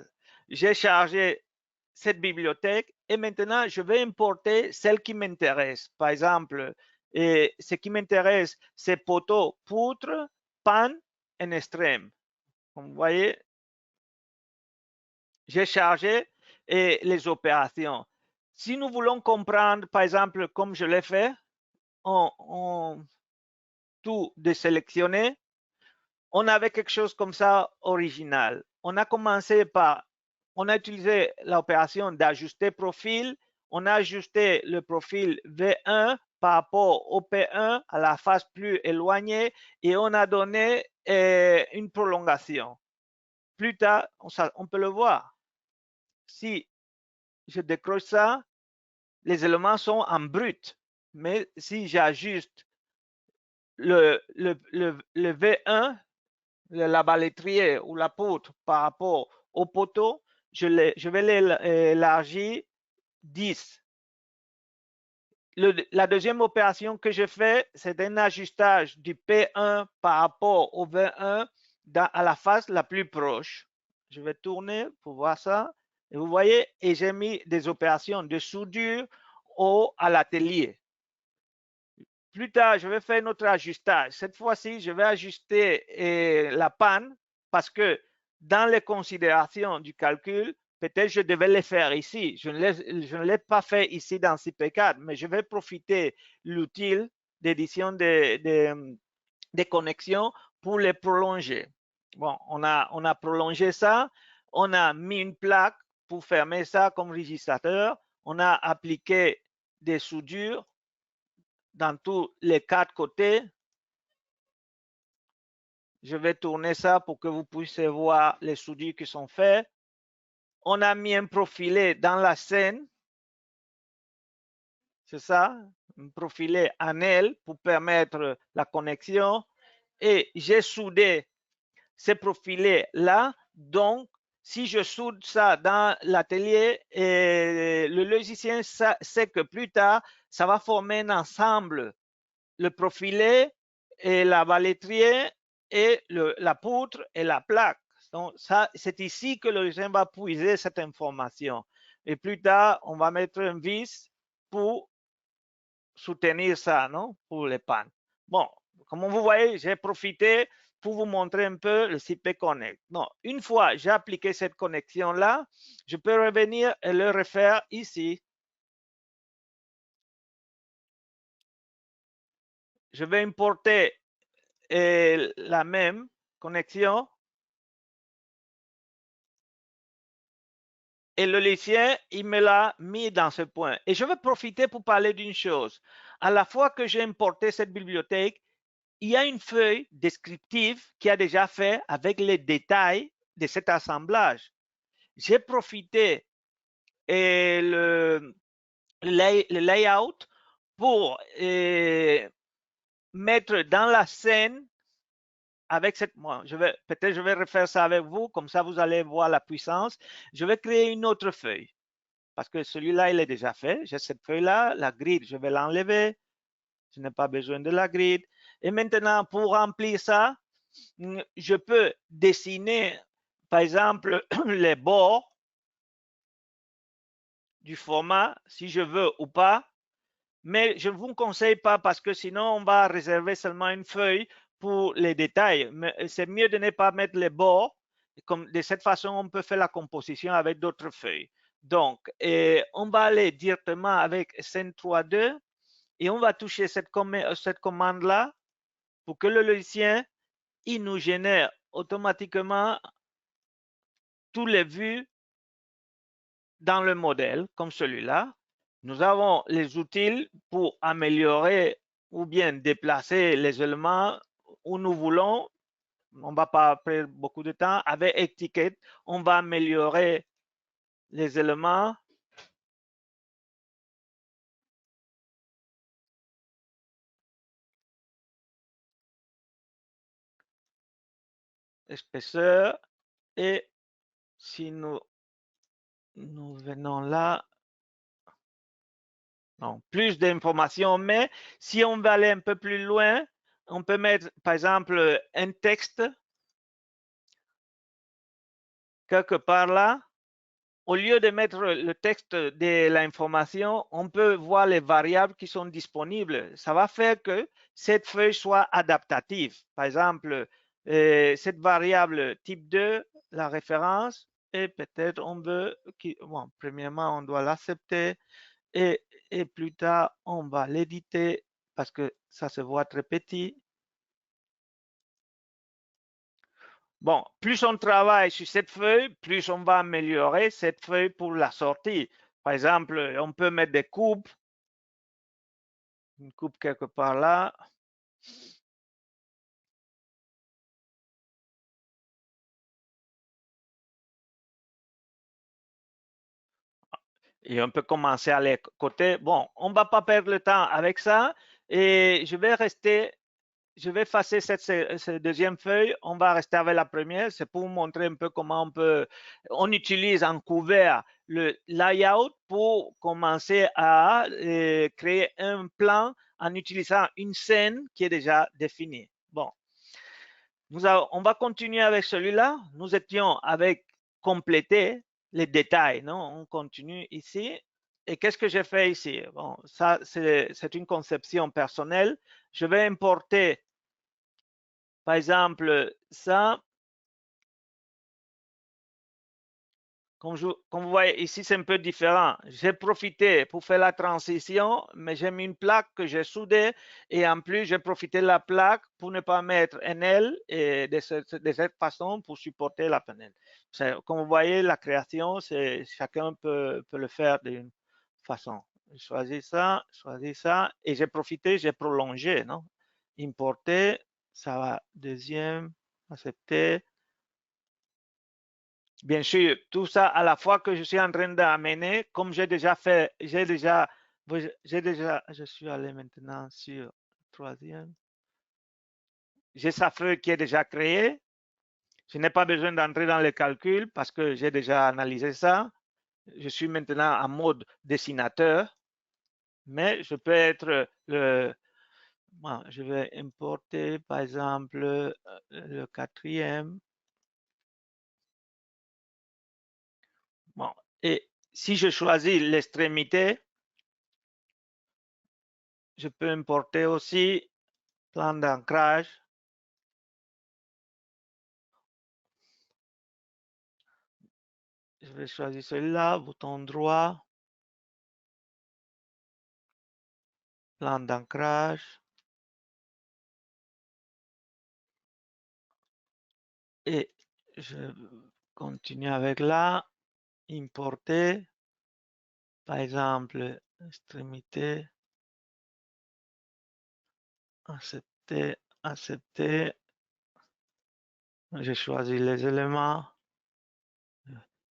Speaker 2: J'ai chargé cette bibliothèque et maintenant, je vais importer celle qui m'intéresse. Par exemple, ce qui m'intéresse, c'est poteau, poutre, panne et extrême. Vous voyez, j'ai chargé les opérations. Si nous voulons comprendre, par exemple, comme je l'ai fait, on tout désélectionner, on avait quelque chose comme ça original. On a commencé par, on a utilisé l'opération d'ajuster profil, on a ajusté le profil V1 par rapport au P1 à la face plus éloignée et on a donné une prolongation. Plus tard, on peut le voir. Si je décroche ça, les éléments sont en brut. Mais si j'ajuste le V1, la balettrier ou la poutre par rapport au poteau, je vais l'élargir 10. La deuxième opération que je fais, c'est un ajustage du P1 par rapport au V1 à la face la plus proche. Je vais tourner pour voir ça. Et vous voyez, et j'ai mis des opérations de soudure à l'atelier. Plus tard, je vais faire notre ajustage. Cette fois-ci, je vais ajuster la panne parce que dans les considérations du calcul, peut-être je devais les faire ici. Je ne l'ai pas fait ici dans CP4, mais je vais profiter l'outil d'édition des connexions pour les prolonger. Bon, on a prolongé ça. On a mis une plaque pour fermer ça comme registrateur. On a appliqué des soudures dans tous les 4 côtés. Je vais tourner ça pour que vous puissiez voir les soudures qui sont faites. On a mis un profilé dans la scène. C'est ça, un profilé en L pour permettre la connexion. Et j'ai soudé ces profilés-là. Donc, si je soude ça dans l'atelier, le logiciel sait que plus tard, ça va former un ensemble. Le profilé et la balettrier et la poutre et la plaque. Donc, ça, c'est ici que le logiciel va puiser cette information. Et plus tard, on va mettre un vis pour soutenir ça, non? Pour les pannes. Bon, comme vous voyez, j'ai profité pour vous montrer un peu le CP Connect. Non, une fois j'ai appliqué cette connexion-là, je peux revenir et le refaire ici. Je vais importer la même connexion. Et le logiciel, il me l'a mis dans ce point. Et je vais profiter pour parler d'une chose. À la fois que j'ai importé cette bibliothèque, il y a une feuille descriptive qui a déjà fait avec les détails de cet assemblage. J'ai profité et le layout pour mettre dans la scène avec cette, moi, peut-être je vais refaire ça avec vous, comme ça vous allez voir la puissance. Je vais créer une autre feuille parce que celui-là, il est déjà fait. J'ai cette feuille-là, la grid, je vais l'enlever. Je n'ai pas besoin de la grid. Et maintenant, pour remplir ça, je peux dessiner, par exemple, les bords du format, si je veux ou pas. Mais je ne vous conseille pas parce que sinon, on va réserver seulement une feuille pour les détails. Mais c'est mieux de ne pas mettre les bords. Comme de cette façon, on peut faire la composition avec d'autres feuilles. Donc, on va aller directement avec Scène3.2 et on va toucher cette commande-là pour que le logiciel il nous génère automatiquement toutes les vues dans le modèle, comme celui-là. Nous avons les outils pour améliorer ou bien déplacer les éléments où nous voulons. On ne va pas perdre beaucoup de temps. Avec étiquette, on va améliorer les éléments. Épaisseur. Et si nous venons là, non, plus d'informations, mais si on va aller un peu plus loin, on peut mettre, par exemple, un texte quelque part là. Au lieu de mettre le texte de l'information, on peut voir les variables qui sont disponibles. Ça va faire que cette feuille soit adaptative. Par exemple, cette variable type 2, la référence, et peut-être on veut, bon, premièrement, on doit l'accepter et plus tard, on va l'éditer parce que ça se voit très petit. Bon, plus on travaille sur cette feuille, plus on va améliorer cette feuille pour la sortie. Par exemple, on peut mettre des coupes, une coupe quelque part là. Et on peut commencer à les côtés. Bon, on ne va pas perdre le temps avec ça. Et je vais effacer cette deuxième feuille. On va rester avec la première. C'est pour vous montrer un peu comment on utilise en couvert le layout pour commencer à créer un plan en utilisant une scène qui est déjà définie. Bon, on va continuer avec celui-là. Nous étions avec compléter. les détails, non? On continue ici. Et qu'est-ce que j'ai fait ici? Bon, ça, c'est une conception personnelle. Je vais importer, par exemple, ça. Comme vous voyez ici, c'est un peu différent. J'ai profité pour faire la transition, mais j'ai mis une plaque que j'ai soudée et en plus, j'ai profité de la plaque pour ne pas mettre un L et de cette façon pour supporter la fenêtre. Comme vous voyez, la création, chacun peut le faire d'une façon. Je choisis ça et j'ai profité, j'ai prolongé, non? Importer, ça va, deuxième, accepter. Bien sûr, tout ça à la fois que je suis en train d'amener, comme j'ai déjà fait, je suis allé maintenant sur troisième. J'ai sa feuille qui est déjà créée. Je n'ai pas besoin d'entrer dans les calculs parce que j'ai déjà analysé ça. Je suis maintenant en mode dessinateur, mais je peux être je vais importer par exemple le quatrième. Bon, et si je choisis l'extrémité, je peux importer aussi plan d'ancrage. Je vais choisir celui-là, bouton droit, plan d'ancrage. Et je continue avec là, importer, par exemple, extrémité, accepter, accepter. Je choisis les éléments,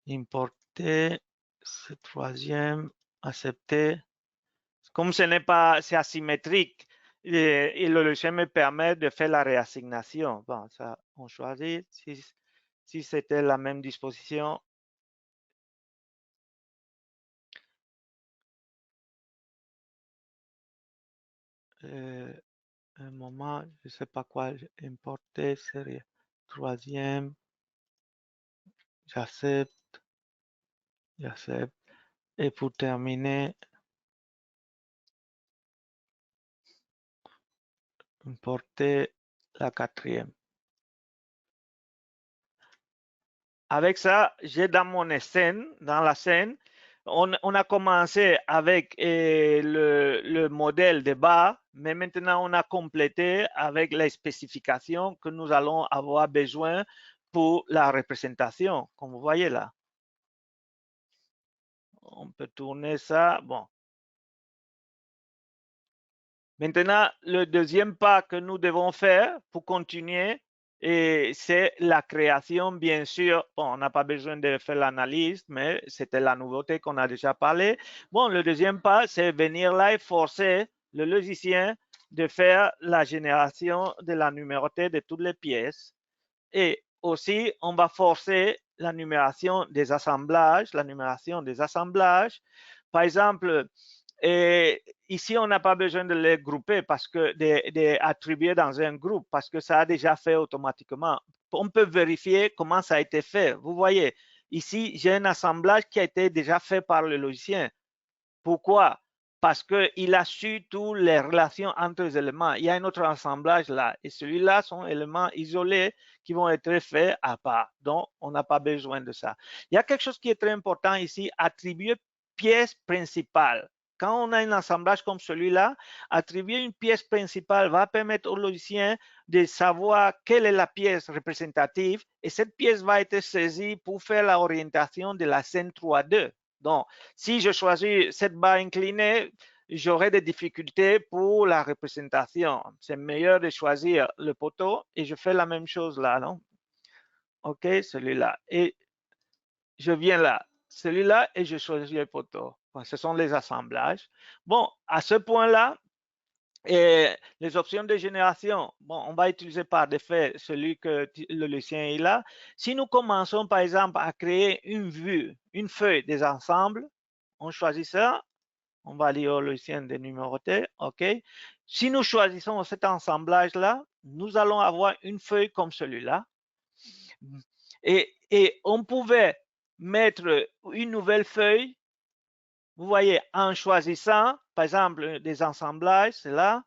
Speaker 2: importer, ce troisième, accepter. Comme ce n'est pas, c'est asymétrique, et le logiciel me permet de faire la réassignation. Bon, ça, on choisit. Si c'était la même disposition, un moment, je ne sais pas quoi importer, c'est troisième, j'accepte, j'accepte. Et pour terminer, importer la quatrième. Avec ça, j'ai dans mon scène, dans la scène, on a commencé avec le modèle de bas, mais maintenant on a complété avec les spécifications que nous allons avoir besoin pour la représentation, comme vous voyez là. On peut tourner ça. Bon. Maintenant, le deuxième pas que nous devons faire pour continuer, c'est la création, bien sûr. Bon, on n'a pas besoin de faire l'analyse, mais c'était la nouveauté qu'on a déjà parlé. Bon, le deuxième pas, c'est venir là et forcer le logiciel de faire la génération de la numérotée de toutes les pièces. Et aussi, on va forcer la numération des assemblages, Par exemple, et ici, on n'a pas besoin de les grouper parce que attribuer dans un groupe parce que ça a déjà fait automatiquement. On peut vérifier comment ça a été fait. Vous voyez, ici, j'ai un assemblage qui a été déjà fait par le logiciel. Pourquoi? Parce qu'il a su toutes les relations entre les éléments. Il y a un autre assemblage là. Et celui-là sont éléments isolés qui vont être faits à part. Donc, on n'a pas besoin de ça. Il y a quelque chose qui est très important ici, attribuer pièce principale. Quand on a un assemblage comme celui-là, attribuer une pièce principale va permettre au logicien de savoir quelle est la pièce représentative et cette pièce va être saisie pour faire l'orientation de la scène 3-2. Donc, si je choisis cette barre inclinée, j'aurai des difficultés pour la représentation. C'est meilleur de choisir le poteau et je fais la même chose là, non? OK, celui-là. Et je viens là, celui-là, et je choisis le poteau. Bon, ce sont les assemblages. Bon, à ce point-là, les options de génération, bon, on va utiliser par défaut celui que le logicien est là. Si nous commençons, par exemple, à créer une vue, une feuille des ensembles, on choisit ça, on va aller au logicien de numéroter, OK. Si nous choisissons cet assemblage-là, nous allons avoir une feuille comme celui-là. Et on pouvait mettre une nouvelle feuille. Vous voyez, en choisissant, par exemple, des assemblages, c'est là.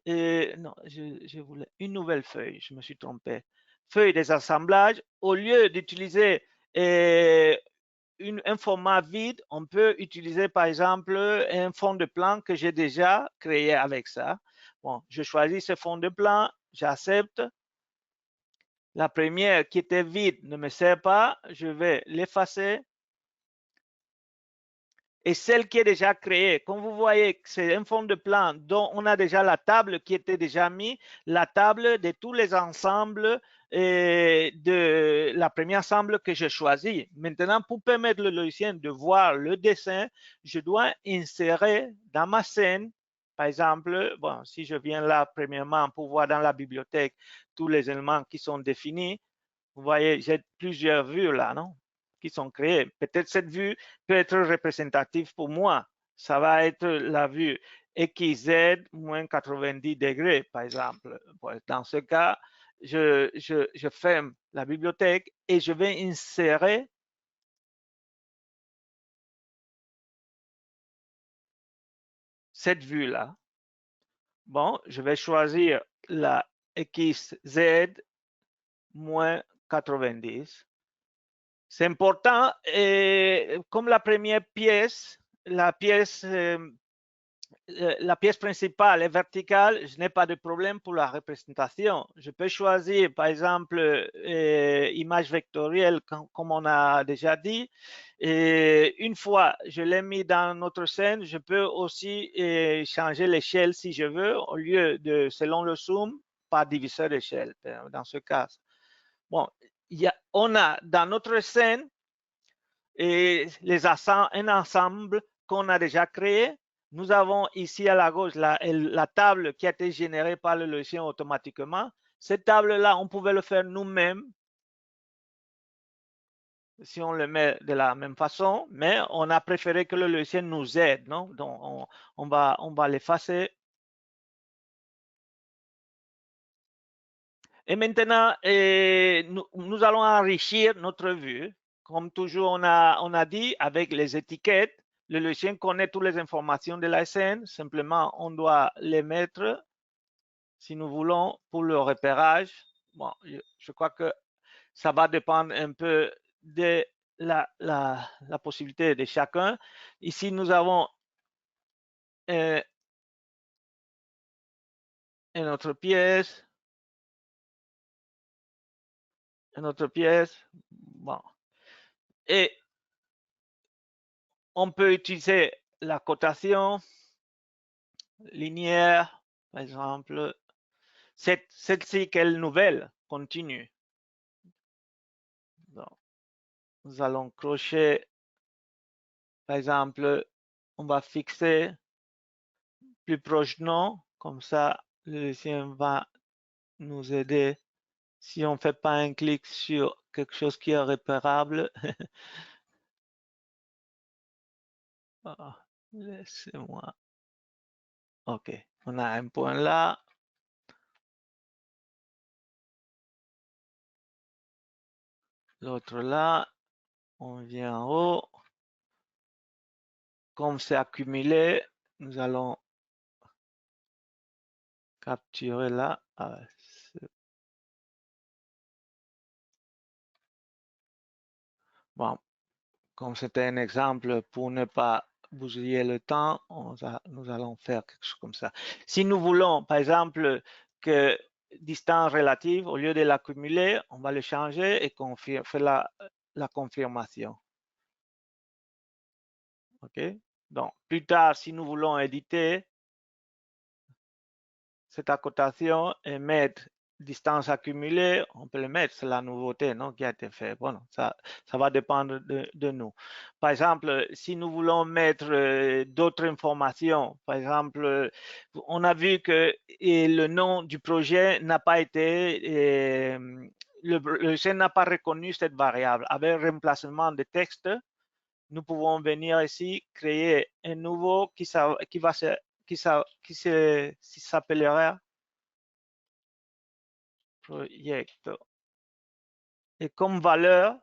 Speaker 2: Et non, je voulais une nouvelle feuille, je me suis trompé. Feuille des assemblages, au lieu d'utiliser un format vide, on peut utiliser par exemple un fond de plan que j'ai déjà créé avec ça. Bon, je choisis ce fond de plan, j'accepte. La première qui était vide ne me sert pas, je vais l'effacer. Et celle qui est déjà créée, comme vous voyez, c'est un fond de plan dont on a déjà la table qui était déjà mise, la table de tous les ensembles et de la première ensemble que j'ai choisi. Maintenant, pour permettre le logiciel de voir le dessin, je dois insérer dans ma scène, par exemple, bon, si je viens là premièrement pour voir dans la bibliothèque tous les éléments qui sont définis, vous voyez, j'ai plusieurs vues là, non? Qui sont créées. Peut-être cette vue peut être représentative pour moi. Ça va être la vue XZ moins 90 degrés, par exemple. Dans ce cas, je ferme la bibliothèque et je vais insérer cette vue-là. Bon, je vais choisir la XZ moins 90. C'est important, et comme la première pièce, la pièce principale est verticale, je n'ai pas de problème pour la représentation. Je peux choisir, par exemple, image vectorielle, comme on a déjà dit. Et une fois je l'ai mis dans notre scène, je peux aussi changer l'échelle si je veux, au lieu de, selon le zoom, par diviseur d'échelle, dans ce cas. Bon, on a dans notre scène et un ensemble qu'on a déjà créé. Nous avons ici à la gauche la table qui a été générée par le logiciel automatiquement. Cette table-là, on pouvait le faire nous-mêmes si on le met de la même façon, mais on a préféré que le logiciel nous aide, non? Donc, on va l'effacer. Et maintenant, nous allons enrichir notre vue. Comme toujours, on a dit, avec les étiquettes, le logiciel connaît toutes les informations de la scène. Simplement, on doit les mettre, si nous voulons, pour le repérage. Bon, je crois que ça va dépendre un peu de la possibilité de chacun. Ici, nous avons une autre pièce. Une autre pièce. Bon. Et on peut utiliser la cotation linéaire, par exemple. Celle-ci, quelle nouvelle continue. Donc, nous allons crocher, par exemple, on va fixer plus proche non, comme ça, le logiciel va nous aider. Si on ne fait pas un clic sur quelque chose qui est repérable, laissez-moi. OK, on a un point là. L'autre là, on vient en haut. Comme c'est accumulé, nous allons capturer là. Bon, comme c'était un exemple pour ne pas bousiller le temps, nous allons faire quelque chose comme ça. Si nous voulons, par exemple, que distance relative, au lieu de l'accumuler, on va le changer et faire la confirmation. OK? Donc, plus tard, si nous voulons éditer cette accotation et mettre distance accumulée, on peut le mettre, c'est la nouveauté non, qui a été faite. Bon, ça va dépendre de nous. Par exemple, si nous voulons mettre d'autres informations, par exemple, on a vu que le nom du projet n'a pas été, le logiciel n'a pas reconnu cette variable. Avec remplacement de texte, nous pouvons venir ici, créer un nouveau qui s'appellera proyecto. Et comme valeur,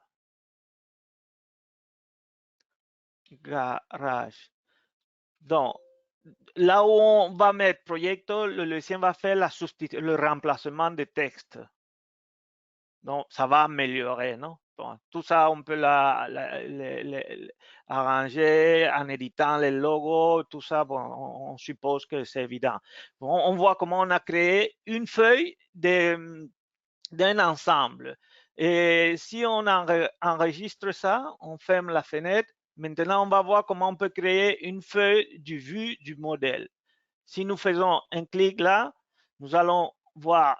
Speaker 2: garage. Donc, là où on va mettre proyecto, le logiciel va faire le remplacement de texte. Donc, ça va améliorer, non? Bon, tout ça, on peut arranger en éditant les logos, tout ça, bon, on suppose que c'est évident. Bon, on voit comment on a créé une feuille d'un ensemble. Et si on enregistre ça, on ferme la fenêtre. Maintenant, on va voir comment on peut créer une feuille du vue du modèle. Si nous faisons un clic là, nous allons voir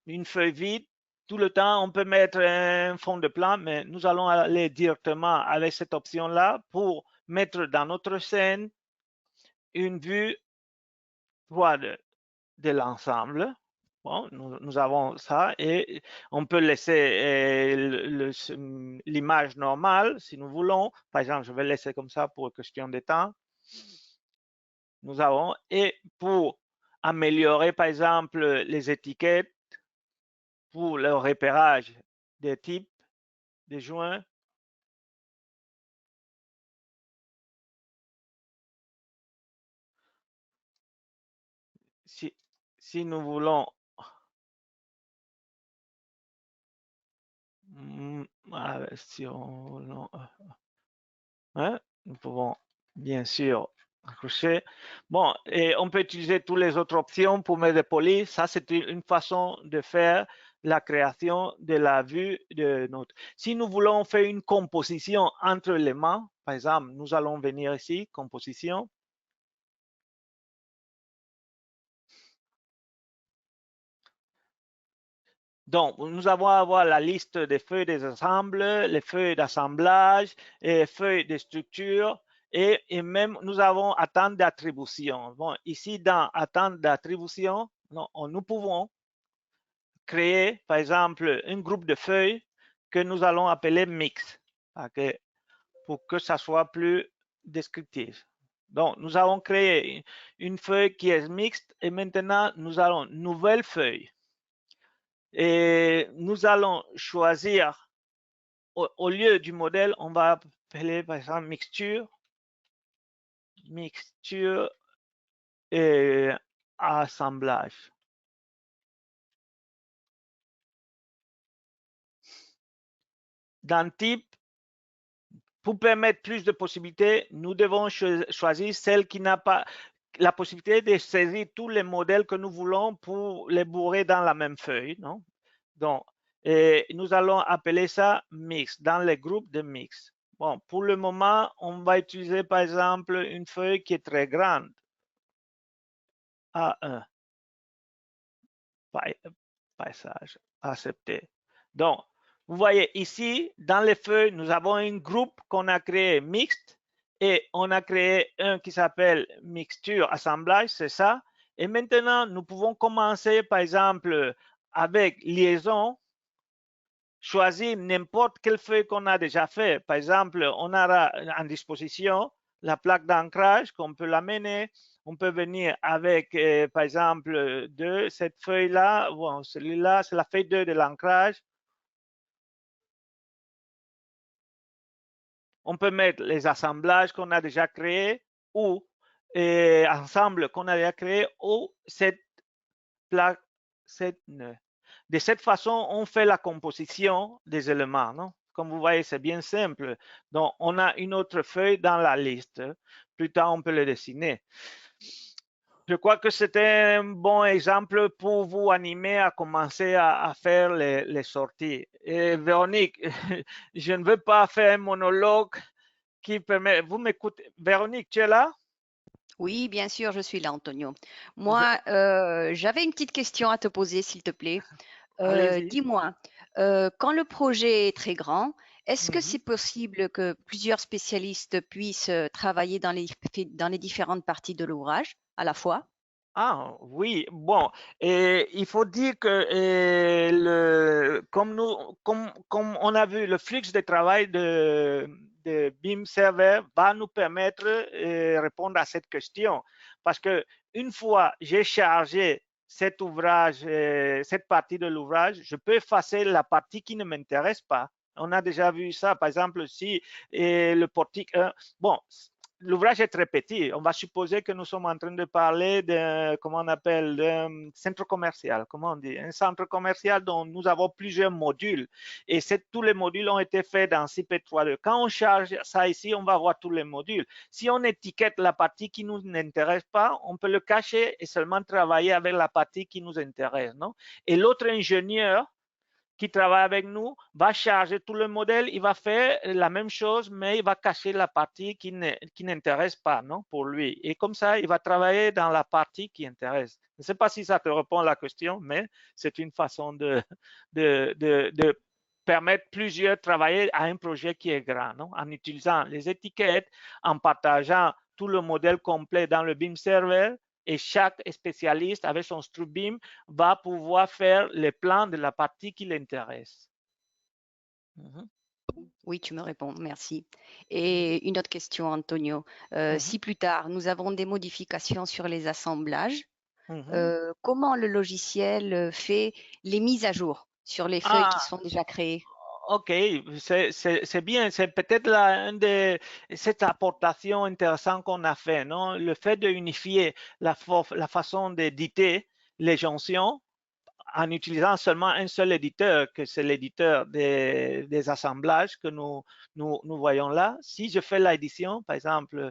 Speaker 2: une feuille vide. Tout le temps, on peut mettre un fond de plan, mais nous allons aller directement avec cette option-là pour mettre dans notre scène une vue 3D de l'ensemble. Bon, nous avons ça et on peut laisser l'image normale si nous voulons. Par exemple, je vais laisser comme ça pour question de temps. Nous avons, et pour améliorer, par exemple, les étiquettes, pour le repérage des types de joints, si nous voulons nous pouvons bien sûr accrocher. Bon, et on peut utiliser toutes les autres options pour mettre des polices. Ça, c'est une façon de faire la création de la vue de notre. Si nous voulons faire une composition entre les mains, par exemple, nous allons venir ici, composition. Donc, nous allons avoir la liste des feuilles des ensembles, les feuilles d'assemblage, et feuilles de structure, et même nous avons attente d'attribution. Bon, ici, dans attente d'attribution, nous pouvons créer, par exemple, un groupe de feuilles que nous allons appeler mix, okay, pour que ça soit plus descriptif. Donc, nous avons créé une feuille qui est mixte et maintenant, nous allons une nouvelle feuille. Et nous allons choisir, au lieu du modèle, on va appeler par exemple mixture et assemblage. Dans type, pour permettre plus de possibilités, nous devons choisir celle qui n'a pas la possibilité de saisir tous les modèles que nous voulons pour les bourrer dans la même feuille, non? Donc, nous allons appeler ça mix, dans les groupes de mix. Bon, pour le moment, on va utiliser par exemple une feuille qui est très grande. A1. Passage accepté. Donc, vous voyez ici, dans les feuilles, nous avons un groupe qu'on a créé mixte et on a créé un qui s'appelle mixture assemblage, c'est ça. Et maintenant, nous pouvons commencer, par exemple, avec liaison, choisir n'importe quelle feuille qu'on a déjà fait. Par exemple, on aura en disposition la plaque d'ancrage qu'on peut l'amener. On peut venir avec, par exemple, de cette feuille-là. Bon, celui-là, c'est la feuille 2 de l'ancrage. On peut mettre les assemblages qu'on a déjà créés ou ensemble qu'on a déjà créé ou cette plaque, cette nœud. De cette façon, on fait la composition des éléments, non? Comme vous voyez, c'est bien simple. Donc, on a une autre feuille dans la liste. Plus tard, on peut le dessiner. Je crois que c'était un bon exemple pour vous animer à commencer à faire les sorties. Et Véronique, je ne veux pas faire un monologue qui permet... Vous m'écoutez? Véronique, tu es là?
Speaker 1: Oui, bien sûr, je suis là, Antonio. Moi, j'avais une petite question à te poser, s'il te plaît.
Speaker 2: Allez-y.
Speaker 1: Dis-moi, quand le projet est très grand, est-ce que c'est possible que plusieurs spécialistes puissent travailler dans les différentes parties de l'ouvrage à la fois?
Speaker 2: Ah oui, bon, et il faut dire que comme on a vu, le flux de travail de BIM Server va nous permettre de répondre à cette question. Parce que une fois j'ai chargé cet ouvrage, cette partie de l'ouvrage, je peux effacer la partie qui ne m'intéresse pas. On a déjà vu ça. Par exemple, si le portique, bon, l'ouvrage est très petit. On va supposer que nous sommes en train de parler de, comment on appelle, de centre commercial, comment on dit, un centre commercial dont nous avons plusieurs modules. Et tous les modules ont été faits dans CP3.2. Quand on charge ça ici, on va voir tous les modules. Si on étiquette la partie qui nous intéresse pas, on peut le cacher et seulement travailler avec la partie qui nous intéresse, non? Et l'autre ingénieur qui travaille avec nous va charger tout le modèle, il va faire la même chose, mais il va cacher la partie qui n'intéresse pas, non, pour lui. Et comme ça, il va travailler dans la partie qui intéresse. Je ne sais pas si ça te répond à la question, mais c'est une façon de permettre plusieurs travailler à un projet qui est grand, non, en utilisant les étiquettes, en partageant tout le modèle complet dans le BIM server, et chaque spécialiste avec son StruBIM va pouvoir faire les plans de la partie qui l'intéresse.
Speaker 1: Oui, tu me réponds, merci. Et une autre question, Antonio. Si plus tard, nous avons des modifications sur les assemblages, comment le logiciel fait les mises à jour sur les feuilles qui sont déjà créées?
Speaker 2: Ok, c'est bien, c'est peut-être cette apportation intéressante qu'on a fait, non? Le fait de unifier la façon d'éditer les jonctions en utilisant seulement un seul éditeur, que c'est l'éditeur des assemblages que nous voyons là. Si je fais l'édition, par exemple,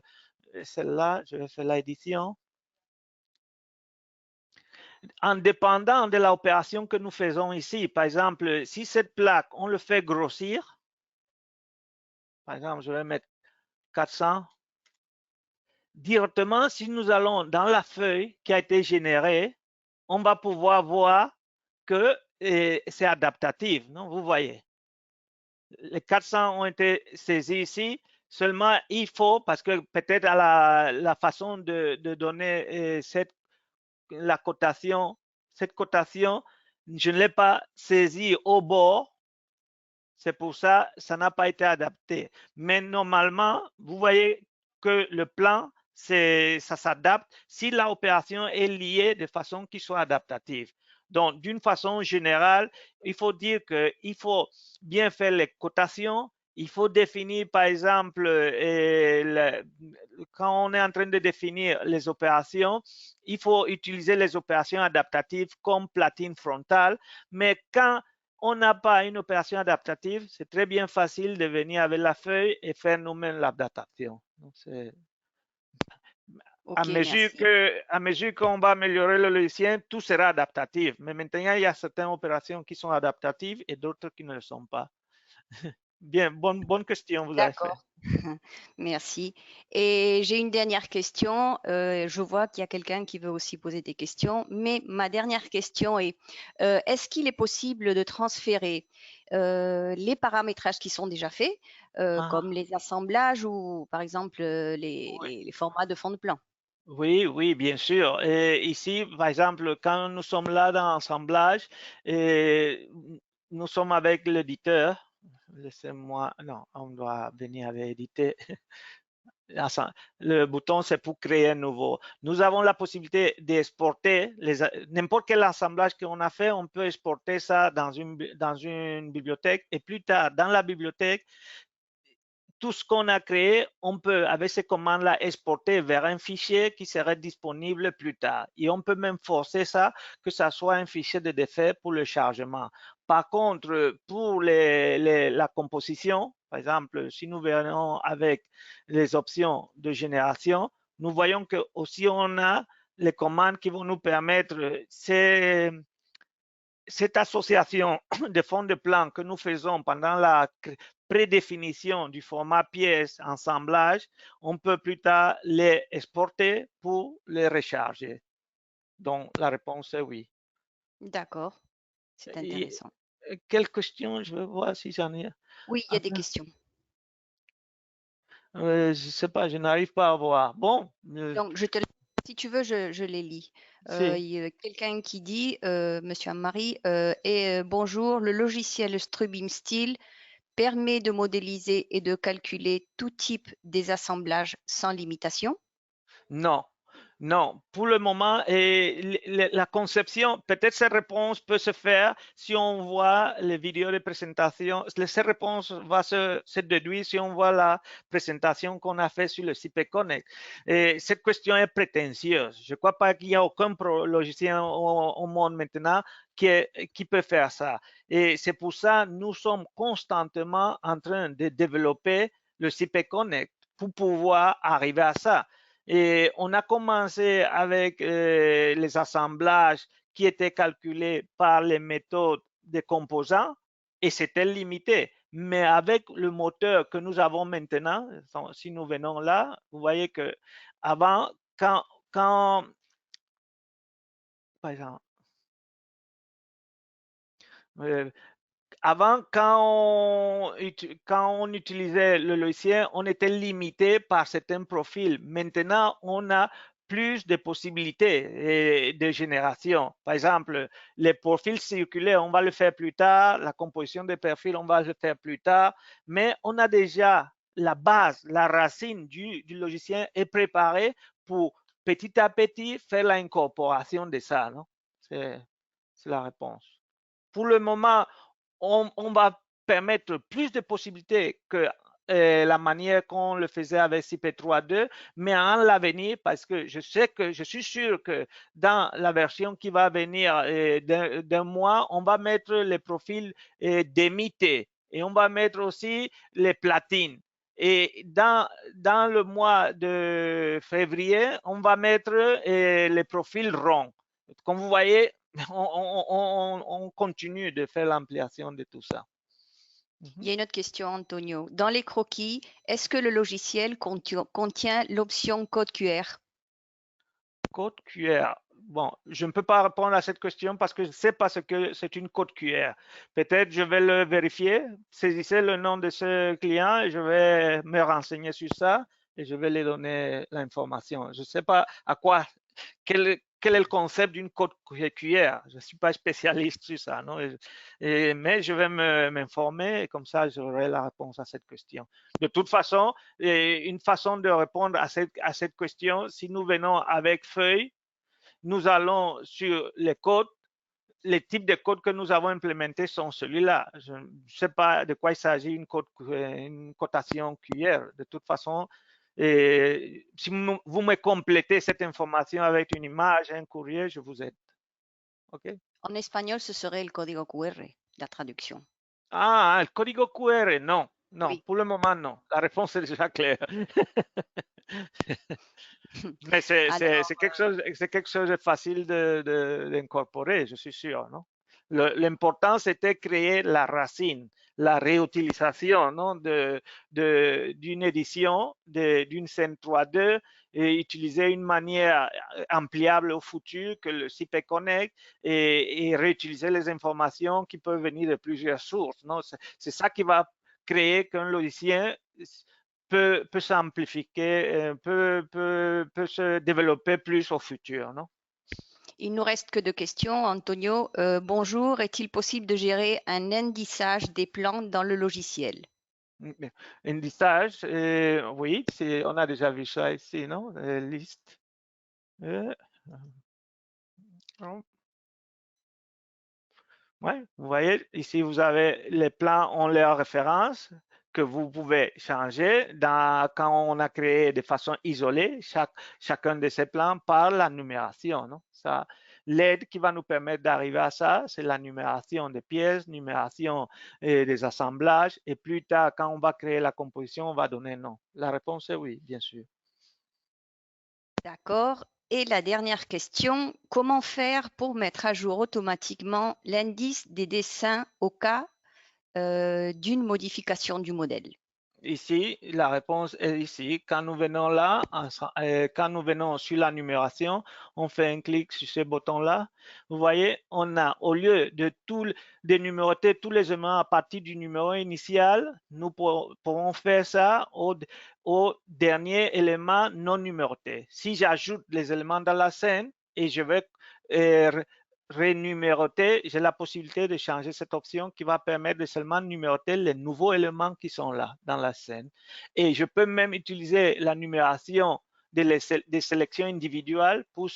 Speaker 2: celle-là, je vais faire l'édition. En dépendant de l'opération que nous faisons ici, par exemple, si cette plaque, on le fait grossir, par exemple, je vais mettre 400, directement, si nous allons dans la feuille qui a été générée, on va pouvoir voir que c'est adaptatif, non? Vous voyez. Les 400 ont été saisis ici. Seulement, il faut, parce que peut-être à la façon de donner la cotation, cette cotation, je ne l'ai pas saisie au bord. C'est pour ça, ça n'a pas été adapté. Mais normalement, vous voyez que le plan, ça s'adapte si l'opération est liée de façon qui soit adaptative. Donc, d'une façon générale, il faut dire qu'il faut bien faire les cotations. Il faut définir, par exemple, quand on est en train de définir les opérations, il faut utiliser les opérations adaptatives comme platine frontale. Mais quand on n'a pas une opération adaptative, c'est très bien facile de venir avec la feuille et faire nous-mêmes l'adaptation. À mesure qu'on va améliorer le logiciel, tout sera adaptatif. Mais maintenant, il y a certaines opérations qui sont adaptatives et d'autres qui ne le sont pas. Bien, bonne question vous avez fait.
Speaker 1: D'accord, merci. Et j'ai une dernière question. Je vois qu'il y a quelqu'un qui veut aussi poser des questions, mais ma dernière question est, est-ce qu'il est possible de transférer les paramétrages qui sont déjà faits, comme les assemblages ou par exemple les formats de fond de plan?
Speaker 2: Oui, oui, bien sûr. Et ici, par exemple, quand nous sommes là dans l'assemblage, nous sommes avec l'éditeur. Laissez-moi, non, on doit venir avec éditer. Le bouton, c'est pour créer un nouveau. Nous avons la possibilité d'exporter n'importe quel assemblage qu'on a fait, on peut exporter ça dans une bibliothèque et plus tard, dans la bibliothèque, tout ce qu'on a créé, on peut, avec ces commandes-là, exporter vers un fichier qui serait disponible plus tard. Et on peut même forcer ça, que ça soit un fichier de défait pour le chargement. Par contre, pour la composition, par exemple, si nous venons avec les options de génération, nous voyons que aussi on a les commandes qui vont nous permettre, cette association de fonds de plan que nous faisons pendant la prédéfinition du format pièce assemblage, on peut plus tard les exporter pour les recharger. Donc, la réponse est oui.
Speaker 1: D'accord, c'est intéressant.
Speaker 2: Quelle question? Je vais voir si j'en ai.
Speaker 1: Oui, il y a des questions.
Speaker 2: Je ne sais pas, je n'arrive pas à voir. Bon.
Speaker 1: Donc, si tu veux, je les lis. Il y a quelqu'un qui dit, Monsieur Amari, bonjour, le logiciel StruBIM Style permet de modéliser et de calculer tout type des assemblages sans limitation?
Speaker 2: Non, Non, pour le moment, et la conception, peut-être cette réponse peut se faire si on voit les vidéos de présentation. Cette réponse va se déduire si on voit la présentation qu'on a fait sur le CP Connect. Et cette question est prétentieuse. Je ne crois pas qu'il y a aucun logiciel au monde maintenant qui peut faire ça. Et c'est pour ça que nous sommes constamment en train de développer le CP Connect pour pouvoir arriver à ça. Et on a commencé avec les assemblages qui étaient calculés par les méthodes des composants et c'était limité. Mais avec le moteur que nous avons maintenant, si nous venons là, vous voyez que avant, quand par exemple, euh, avant, quand on utilisait le logiciel, on était limité par certains profils. Maintenant, on a plus de possibilités de génération. Par exemple, les profils circulaires, on va le faire plus tard. La composition des profils, on va le faire plus tard. Mais on a déjà la base, la racine du logiciel est préparée pour petit à petit faire l'incorporation de ça. C'est la réponse. Pour le moment, on va permettre plus de possibilités que la manière qu'on le faisait avec CP3.2, mais en l'avenir, parce que je suis sûr que dans la version qui va venir d'un mois, on va mettre les profils d'MIT et on va mettre aussi les platines. Et dans le mois de février, on va mettre les profils ronds. Comme vous voyez, on continue de faire l'ampliation de tout ça.
Speaker 1: Il y a une autre question, Antonio. Dans les croquis, est-ce que le logiciel contient l'option code QR?
Speaker 2: Code QR. Bon, je ne peux pas répondre à cette question parce que je ne sais pas ce que c'est une code QR. Peut-être je vais le vérifier. Saisissez le nom de ce client et je vais me renseigner sur ça et je vais lui donner l'information. Je ne sais pas à quoi, quel est le concept d'une code QR. Je ne suis pas spécialiste sur ça, non? Mais je vais m'informer et comme ça, j'aurai la réponse à cette question. De toute façon, une façon de répondre à cette question, si nous venons avec feuille, nous allons sur les codes. Les types de codes que nous avons implémentés sont celui-là. Je ne sais pas de quoi il s'agit, une cotation QR. De toute façon, si vous me complétez cette information avec une image, un courrier, je vous aide. OK?
Speaker 1: En espagnol, ce serait le código QR, la traduction.
Speaker 2: Ah, le código QR, non. Non,
Speaker 1: Oui.
Speaker 2: pour le moment, non. La réponse est déjà claire. Mais c'est quelque chose de facile d'incorporer, je suis sûr, non? L'important, c'était créer la racine, la réutilisation, non, d'une édition, d'une scène 3D et utiliser une manière ampliable au futur que le CP Connect et réutiliser les informations qui peuvent venir de plusieurs sources, non? C'est ça qui va créer qu'un logiciel peut s'amplifier, peut se développer plus au futur, non?
Speaker 1: Il nous reste que 2 questions. Antonio, bonjour. Est-il possible de gérer un indissage des plans dans le logiciel?
Speaker 2: Un listage, oui, on a déjà vu ça ici, non? Liste. Ouais, vous voyez, ici, vous avez les plans ont leur référence que vous pouvez changer quand on a créé de façon isolée chacun de ces plans par la numération. Non? Ça, l'aide qui va nous permettre d'arriver à ça, c'est la numération des pièces, numération des assemblages, et plus tard, quand on va créer la composition, on va donner non. La réponse est oui, bien sûr.
Speaker 1: D'accord. Et la dernière question, comment faire pour mettre à jour automatiquement l'indice des dessins au cas d'une modification du modèle?
Speaker 2: Ici, la réponse est ici. Quand nous venons là, quand nous venons sur la numération, on fait un clic sur ce bouton-là. Vous voyez, on a, au lieu de numéroter tous les éléments à partir du numéro initial, nous pourrons faire ça au dernier élément non numéroté. Si j'ajoute les éléments dans la scène et je vais renuméroter, j'ai la possibilité de changer cette option qui va permettre de seulement numéroter les nouveaux éléments qui sont là dans la scène. Et je peux même utiliser la numération des sélections individuelles pour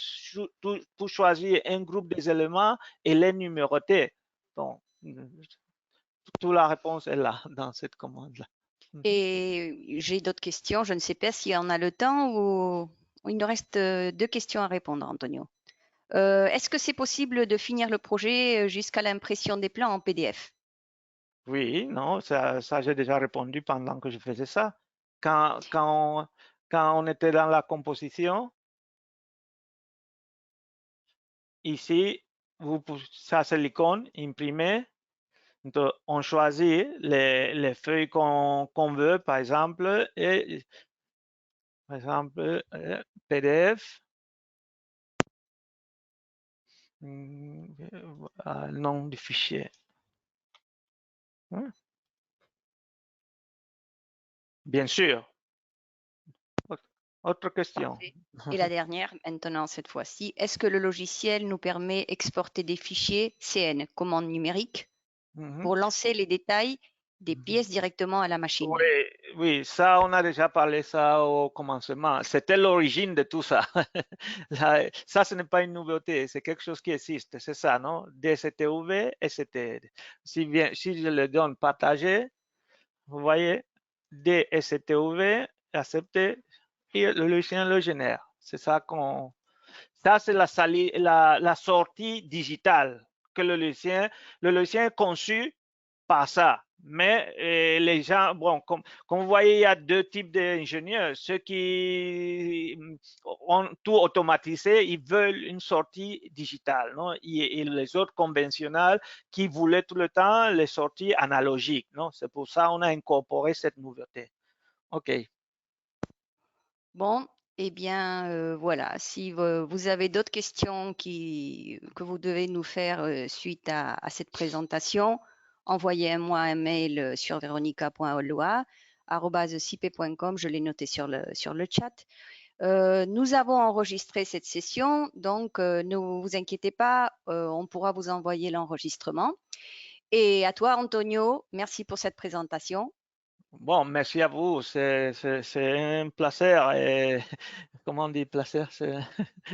Speaker 2: choisir un groupe des éléments et les numéroter. Donc, toute la réponse est là, dans cette commande-là.
Speaker 1: Et j'ai d'autres questions. Je ne sais pas si on a le temps ou il nous reste 2 questions à répondre, Antonio. Est-ce que c'est possible de finir le projet jusqu'à l'impression des plans en PDF?
Speaker 2: Oui, non, ça j'ai déjà répondu pendant que je faisais ça. Quand on était dans la composition, ici, ça c'est l'icône, imprimer. Donc, on choisit les feuilles qu'on veut, par exemple, et PDF, nom du fichier. Bien sûr. Autre question.
Speaker 1: Parfait. Et la dernière, maintenant, cette fois-ci, est-ce que le logiciel nous permet d'exporter des fichiers CN, commande numérique, pour lancer les détails des pièces directement à la machine?
Speaker 2: Oui, oui, ça, on a déjà parlé ça au commencement. C'était l'origine de tout ça. Ça, ce n'est pas une nouveauté, c'est quelque chose qui existe, c'est ça, non? DSTV, STD. Si je le donne partager, vous voyez, DSTV, accepter, et le logiciel le génère. C'est ça ça, c'est la sortie digitale que le logiciel est conçu par ça. Mais les gens, bon, comme vous voyez, il y a 2 types d'ingénieurs. Ceux qui ont tout automatisé, ils veulent une sortie digitale, non? Et les autres conventionnels qui voulaient tout le temps les sorties analogiques, non? C'est pour ça qu'on a incorporé cette nouveauté. OK.
Speaker 1: Bon, eh bien, voilà. Si vous avez d'autres questions que vous devez nous faire suite à cette présentation, envoyez-moi un mail sur veronica.olloa@cipe.com. Je l'ai noté sur le chat. Nous avons enregistré cette session, donc ne vous inquiétez pas, on pourra vous envoyer l'enregistrement. Et à toi, Antonio, merci pour cette présentation.
Speaker 2: Bon, merci à vous. C'est un plaisir. Et, comment on dit plaisir?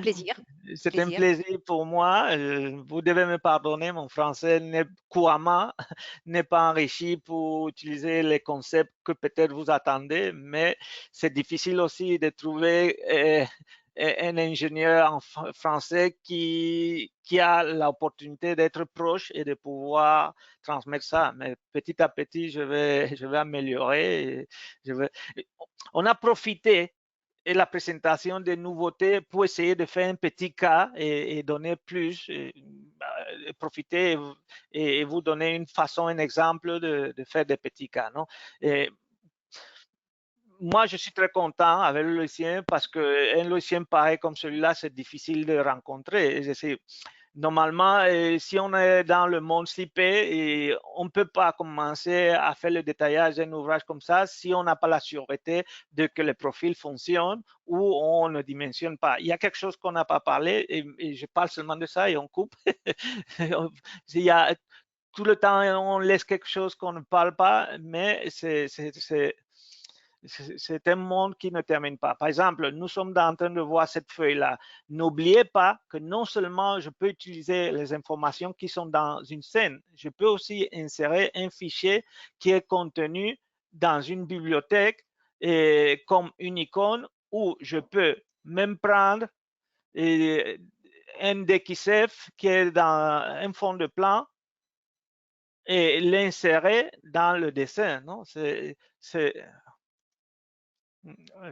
Speaker 1: Plaisir,
Speaker 2: C'est un
Speaker 1: plaisir.
Speaker 2: plaisir pour moi. Vous devez me pardonner, mon français couramment n'est pas enrichi pour utiliser les concepts que peut-être vous attendez, mais c'est difficile aussi de trouver un ingénieur en français qui a l'opportunité d'être proche et de pouvoir transmettre ça. Mais petit à petit, je vais améliorer. On a profité et la présentation des nouveautés pour essayer de faire un petit cas et donner plus, profiter et vous donner une façon, un exemple de faire des petits cas. Non? Et moi, je suis très content avec le logiciel parce qu'un logiciel pareil comme celui-là, c'est difficile de rencontrer. Normalement, si on est dans le monde CP, on ne peut pas commencer à faire le détaillage d'un ouvrage comme ça si on n'a pas la sûreté de que le profil fonctionne ou on ne dimensionne pas. Il y a quelque chose qu'on n'a pas parlé et je parle seulement de ça et on coupe. Il y a, tout le temps, on laisse quelque chose qu'on ne parle pas, mais c'est un monde qui ne termine pas. Par exemple, nous sommes en train de voir cette feuille-là. N'oubliez pas que non seulement je peux utiliser les informations qui sont dans une scène, je peux aussi insérer un fichier qui est contenu dans une bibliothèque et comme une icône où je peux même prendre un DXF qui est dans un fond de plan et l'insérer dans le dessin. Non? C'est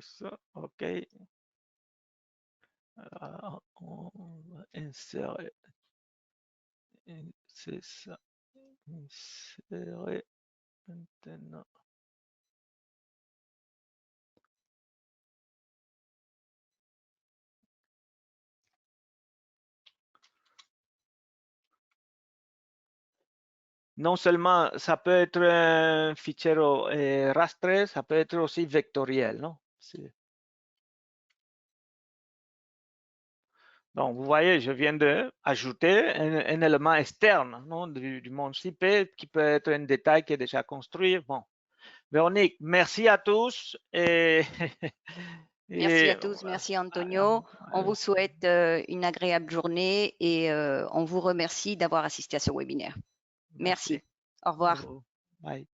Speaker 2: ça, OK. Alors, on va insérer. C'est ça. Insérer maintenant. Non seulement ça peut être un fichier rastré, ça peut être aussi vectoriel, non? Donc, vous voyez, je viens d'ajouter un élément externe non, du monde CP qui peut être un détail qui est déjà construit. Bon, Véronique, merci à tous et
Speaker 1: Merci à
Speaker 2: Et
Speaker 1: tous, merci Antonio. On vous souhaite une agréable journée et on vous remercie d'avoir assisté à ce webinaire. Merci. Au revoir.
Speaker 2: Bye.